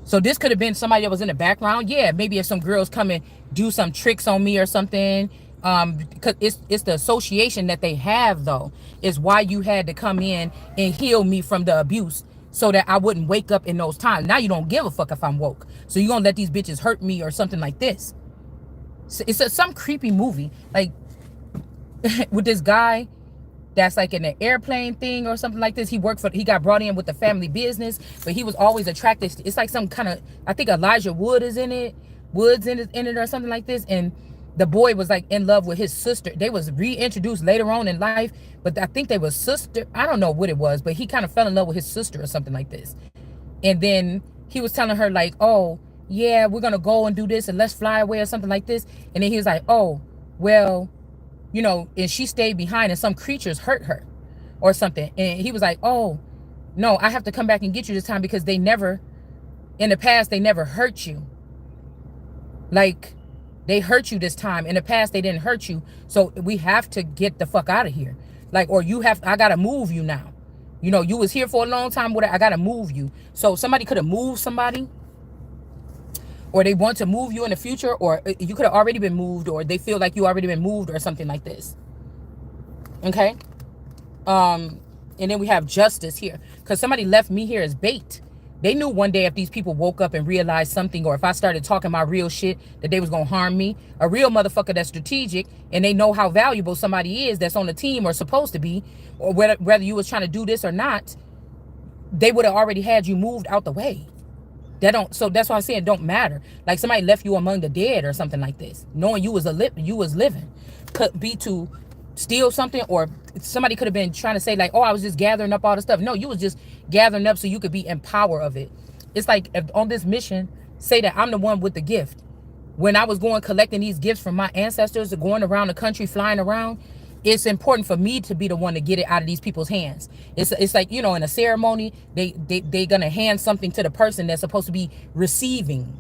So this could have been somebody that was in the background. Yeah, maybe if some girls come and do some tricks on me or something. Because it's the association that they have, though, is why you had to come in and heal me from the abuse, so that I wouldn't wake up in those times. Now you don't give a fuck if I'm woke. So you're going to let these bitches hurt me or something like this. It's some creepy movie. Like, with this guy that's like in an airplane thing or something like this. He got brought in with the family business, but he was always attracted. It's like some kind of, I think Elijah Wood is in it. Woods in it or something like this. And the boy was like in love with his sister. They was reintroduced later on in life, but I think they was sister. I don't know what it was, but he kind of fell in love with his sister or something like this. And then he was telling her like, oh yeah, we're gonna go and do this and let's fly away or something like this. And then he was like, oh well, you know, and she stayed behind and some creatures hurt her or something. And he was like, oh no, I have to come back and get you this time because they never, in the past, they never hurt you. Like, they hurt you this time. In the past, they didn't hurt you. So we have to get the fuck out of here. Like, or I gotta move you now. You know, you was here for a long time, I gotta move you. So somebody could have moved somebody, or they want to move you in the future, or you could have already been moved, or they feel like you already been moved or something like this. Okay? And then we have justice here. Because somebody left me here as bait. They knew one day if these people woke up and realized something, or if I started talking my real shit, that they was going to harm me. A real motherfucker that's strategic, and they know how valuable somebody is that's on the team or supposed to be, or whether you was trying to do this or not, they would have already had you moved out the way. So that's why I'm saying it don't matter. Like somebody left you among the dead or something like this, knowing you was living. Could be to steal something, or somebody could have been trying to say like, oh, I was just gathering up all the stuff. No, you was just gathering up so you could be in power of it. It's like if on this mission, say that I'm the one with the gift. When I was going collecting these gifts from my ancestors, going around the country, flying around, it's important for me to be the one to get it out of these people's hands. It's like, you know, in a ceremony, they gonna hand something to the person that's supposed to be receiving.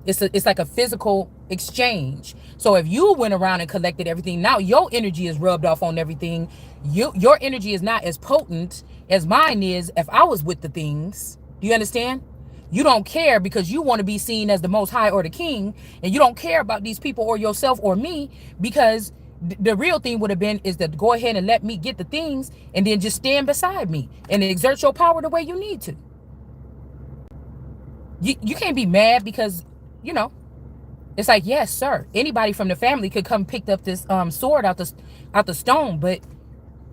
It's like a physical exchange. So if you went around and collected everything, now your energy is rubbed off on everything. Your energy is not as potent as mine is if I was with the things. Do you understand? You don't care because you want to be seen as the most high or the king, and you don't care about these people or yourself or me, because the real thing would have been is to go ahead and let me get the things and then just stand beside me and exert your power the way you need to. You can't be mad because, you know, it's like, yes, sir, anybody from the family could come pick up this sword out the stone, but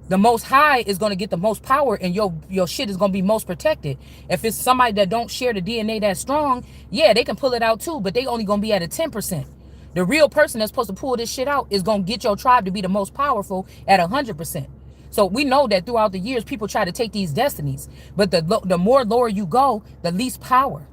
the most high is going to get the most power, and your shit is going to be most protected. If it's somebody that don't share the DNA that strong, yeah, they can pull it out too, but they only going to be at a 10%. The real person that's supposed to pull this shit out is going to get your tribe to be the most powerful at 100%. So we know that throughout the years, people try to take these destinies, but the more lower you go, the least power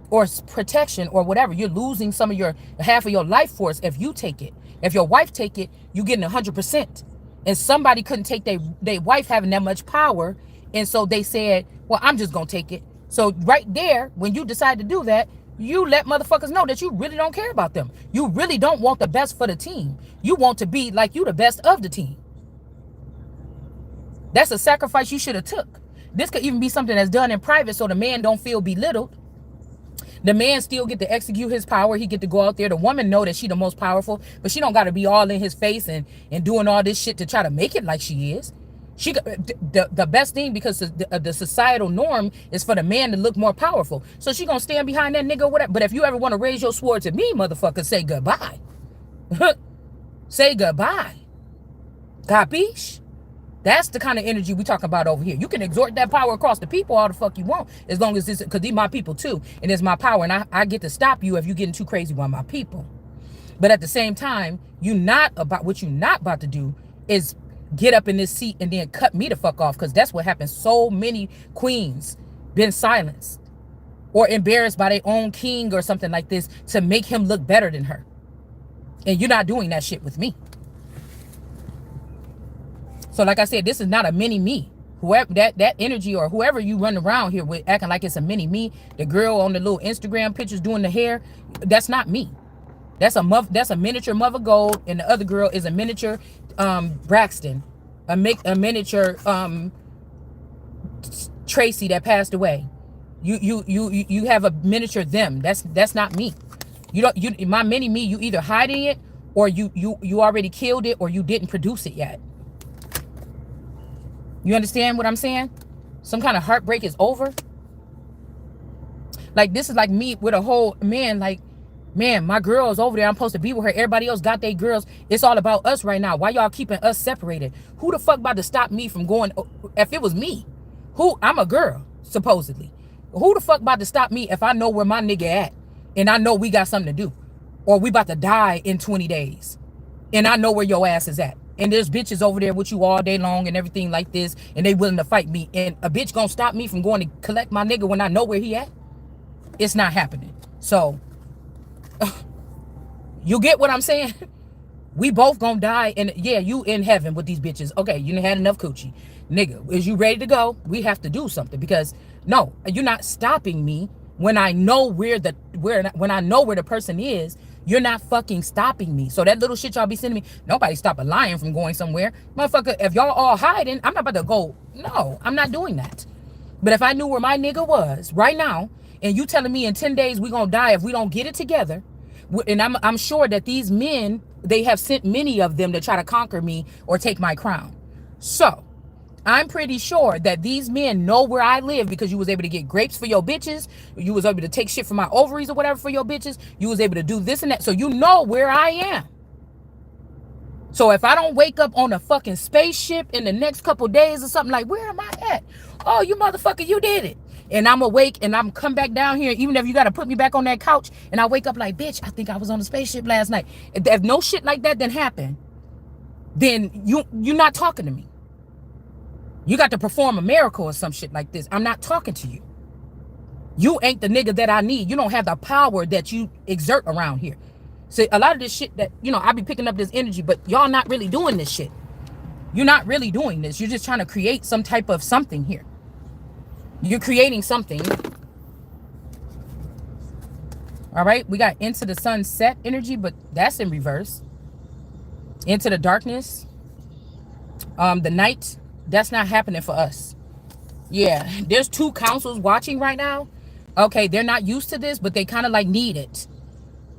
or protection or whatever. You're losing some of half of your life force if you take it. If your wife take it, you getting 100%. And somebody couldn't take their wife having that much power, and so they said, well, I'm just gonna take it. So right there, when you decide to do that, you let motherfuckers know that you really don't care about them. You really don't want the best for the team. You want to be like you the best of the team. That's a sacrifice you should have took. This could even be something that's done in private so the man don't feel belittled. The man still get to execute his power. He get to go out there. The woman know that she the most powerful, but she don't got to be all in his face and doing all this shit to try to make it like she is. She the best thing, because the societal norm is for the man to look more powerful. So she gonna stand behind that nigga or whatever. But if you ever want to raise your sword to me, motherfucker, say goodbye. Say goodbye. Capiche? That's the kind of energy we talking about over here. You can exhort that power across the people all the fuck you want, as long as this, because these my people too, and it's my power, and I get to stop you if you getting too crazy with my people. But at the same time, what you not about to do is get up in this seat and then cut me the fuck off, because that's what happens. So many queens been silenced or embarrassed by their own king or something like this to make him look better than her, and you're not doing that shit with me. So like I said, this is not a mini me. Whoever that energy, or whoever you run around here with acting like it's a mini me, the girl on the little Instagram pictures doing the hair, that's not me. That's a miniature Mother Gold, and the other girl is a miniature Braxton, a miniature Tracy that passed away. You have a miniature them. That's not me. My mini me, you either hiding it, or you already killed it, or you didn't produce it yet. You understand what I'm saying? Some kind of heartbreak is over. Like, this is like me with a whole man, like, man, my girl is over there. I'm supposed to be with her. Everybody else got their girls. It's all about us right now. Why y'all keeping us separated? Who the fuck about to stop me from going? If it was me, I'm a girl, supposedly. Who the fuck about to stop me if I know where my nigga at, and I know we got something to do, or we about to die in 20 days, and I know where your ass is at? And there's bitches over there with you all day long and everything like this, and they willing to fight me. And a bitch gonna stop me from going to collect my nigga when I know where he at? it's not happening. So you get what I'm saying? We both gonna die, and yeah, you in heaven with these bitches. Okay, you done had enough coochie. Nigga, is you ready to go? We have to do something, because no, you're not stopping me when I know when I know where the person is. You're not fucking stopping me. So that little shit y'all be sending me, nobody stop a lion from going somewhere. Motherfucker, if y'all all hiding, I'm not about to go. No, I'm not doing that. But if I knew where my nigga was right now, and you telling me in 10 days we gonna die if we don't get it together, and I'm sure that these men, they have sent many of them to try to conquer me or take my crown. So I'm pretty sure that these men know where I live, because you was able to get grapes for your bitches. You was able to take shit from my ovaries or whatever for your bitches. You was able to do this and that. So you know where I am. So if I don't wake up on a fucking spaceship in the next couple days or something, like, where am I at? Oh, you motherfucker, you did it. And I'm awake and I'm come back down here, even if you got to put me back on that couch, and I wake up like, bitch, I think I was on a spaceship last night. If no shit like that didn't happen, then you're not talking to me. You got to perform a miracle or some shit like this. I'm not talking to you. You ain't the nigga that I need. You don't have the power that you exert around here. See, a lot of this shit that, I be picking up this energy, but y'all not really doing this shit. You're not really doing this. You're just trying to create some type of something here. You're creating something. All right, we got into the sunset energy, but that's in reverse. Into the darkness. The night, that's not happening for us. Yeah, there's 2 councils watching right now. Okay, they're not used to this, but they kind of like need it.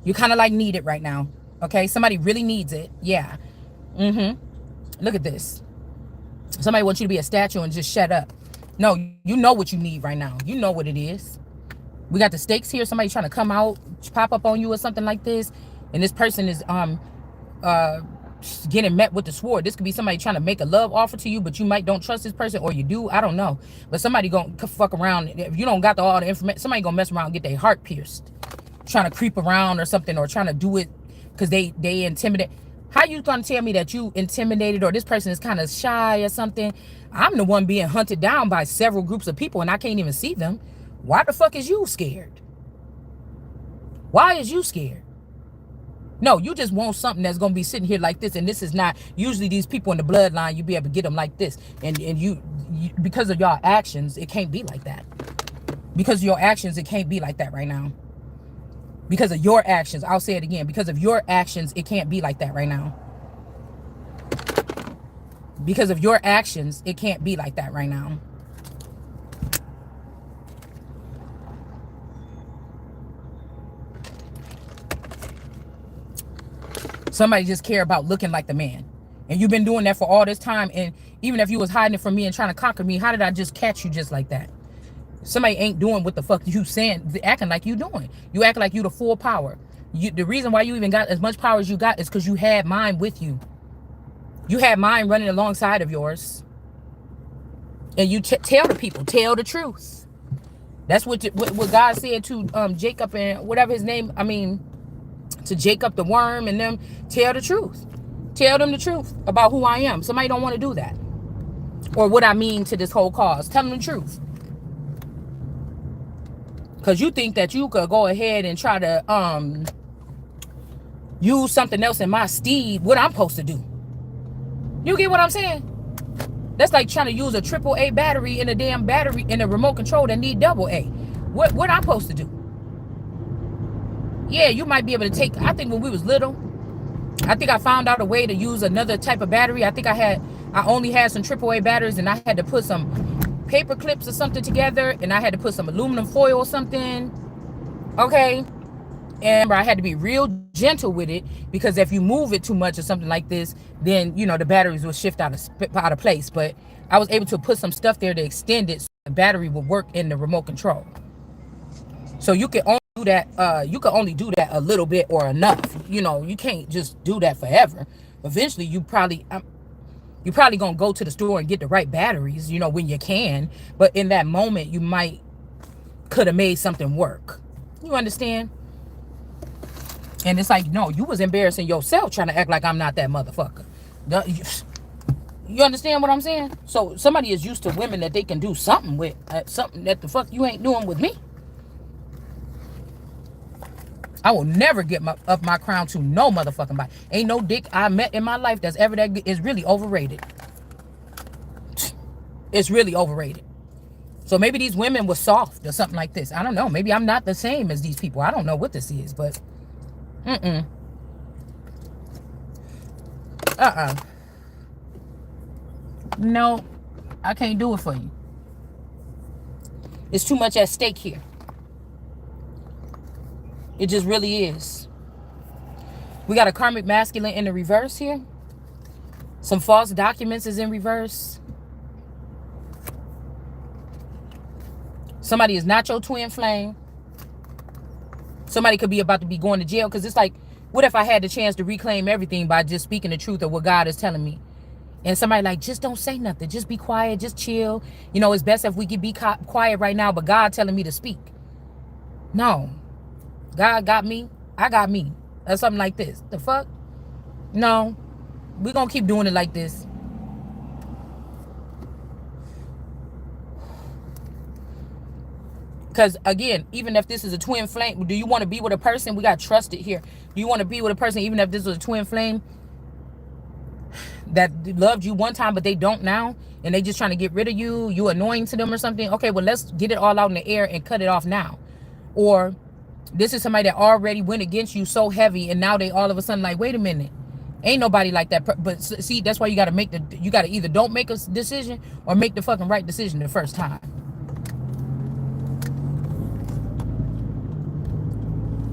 You kind of like need it right now. Okay, somebody really needs it. Yeah. Look at this. Somebody wants you to be a statue and just shut up. No, you know what you need right now. You know what it is. We got the stakes here. Somebody trying to come out, pop up on you or something like this. And this person is getting met with the sword. This could be somebody trying to make a love offer to you, but you might don't trust this person, or you do. I don't know. But somebody gonna fuck around. If you don't got all the information, somebody gonna mess around and get their heart pierced. Trying to creep around or something, or trying to do it because they intimidate. How you gonna tell me that you intimidated, or this person is kind of shy or something? I'm the one being hunted down by several groups of people and I can't even see them. Why the fuck is you scared? Why is you scared? No, you just want something that's gonna be sitting here like this, and this is not usually these people in the bloodline. You be able to get them like this, and you because of your actions, it can't be like that. Because of your actions, it can't be like that right now. Because of your actions, I'll say it again. Because of your actions, it can't be like that right now. Because of your actions, it can't be like that right now. Somebody just care about looking like the man. And you've been doing that for all this time. And even if you was hiding it from me and trying to conquer me, how did I just catch you just like that? Somebody ain't doing what the fuck you saying, acting like you doing. You act like you the full power. The reason why you even got as much power as you got is because you had mine with you. You had mine running alongside of yours. And you tell the people, tell the truth. That's what God said to Jacob and whatever his name, to Jacob the worm and them, tell the truth. Tell them the truth about who I am. Somebody don't want to do that. Or what I mean to this whole cause. Tell them the truth. Because you think that you could go ahead and try to use something else in my steed, what I'm supposed to do. You get what I'm saying? That's like trying to use a AAA battery in a damn battery in a remote control that need AA. What I'm supposed to do? Yeah, you might be able to take, I think when we was little, I think I found out a way to use another type of battery. I think I only had some AAA batteries, and I had to put some paper clips or something together, and I had to put some aluminum foil or something. Okay. And I had to be real gentle with it, because if you move it too much or something like this, then the batteries will shift out of place. But I was able to put some stuff there to extend it so the battery would work in the remote control. So you can only do that. You can only do that a little bit or enough. You can't just do that forever. Eventually, you're probably gonna go to the store and get the right batteries. When you can. But in that moment, you could have made something work. You understand? And it's like, no, you was embarrassing yourself trying to act like I'm not that motherfucker. You understand what I'm saying? So somebody is used to women that they can do something with, something that the fuck you ain't doing with me. I will never get up my crown to no motherfucking body. Ain't no dick I met in my life that's ever that good. Is really overrated. It's really overrated. So maybe these women were soft or something like this. I don't know. Maybe I'm not the same as these people. I don't know what this is, but no, I can't do it for you. It's too much at stake here. It just really is. We got a karmic masculine in the reverse here. Some false documents is in reverse. Somebody is not your twin flame. Somebody could be about to be going to jail, because it's like, what if I had the chance to reclaim everything by just speaking the truth of what God is telling me? And somebody like, just don't say nothing. Just be quiet. Just chill. You know, it's best if we could be quiet right now, but God telling me to speak. No. God got me. I got me. Or something like this. The fuck? No. We're going to keep doing it like this. Because, again, even if this is a twin flame, do you want to be with a person? We got trusted here. Do you want to be with a person, even if this was a twin flame that loved you one time, but they don't now, and they just trying to get rid of you, you annoying to them or something? Okay, well, let's get it all out in the air and cut it off now. Or this is somebody that already went against you so heavy, and now they all of a sudden like, wait a minute, ain't nobody like that. But see, that's why you got to you got to either don't make a decision or make the fucking right decision the first time.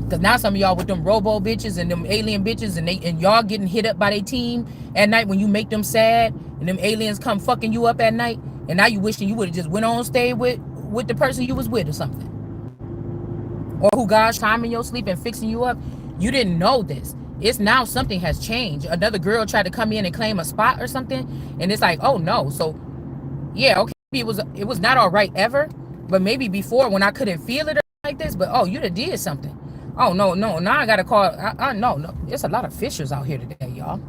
Because now some of y'all with them robo bitches and them alien bitches, and y'all getting hit up by their team at night when you make them sad, and them aliens come fucking you up at night, and now you wishing you would have just went on stay with the person you was with or something. Or who God's time in your sleep and fixing you up. You didn't know this. It's now something has changed. Another girl tried to come in and claim a spot or something, and it's like, oh no. So yeah, okay, it was not all right ever, but maybe before when I couldn't feel it or like this, but oh, you did something. Oh, no. Now I got to call. No. There's a lot of fishers out here today, y'all.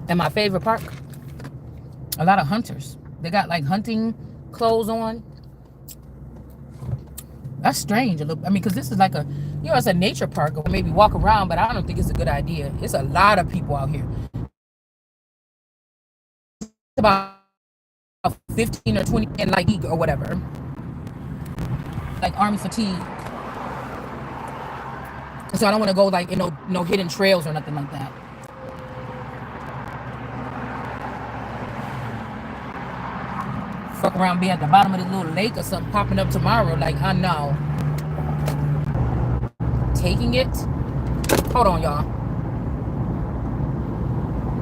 And my favorite part, a lot of hunters. They got like hunting clothes on. That's strange. I mean, because this is like a, it's a nature park, or maybe walk around, but I don't think it's a good idea. It's a lot of people out here. It's about 15 or 20 and like or whatever. Like army fatigue. So I don't want to go like, no hidden trails or nothing like that. Fuck around, be at the bottom of this little lake or something popping up tomorrow. Like, I know. Taking it. Hold on, y'all.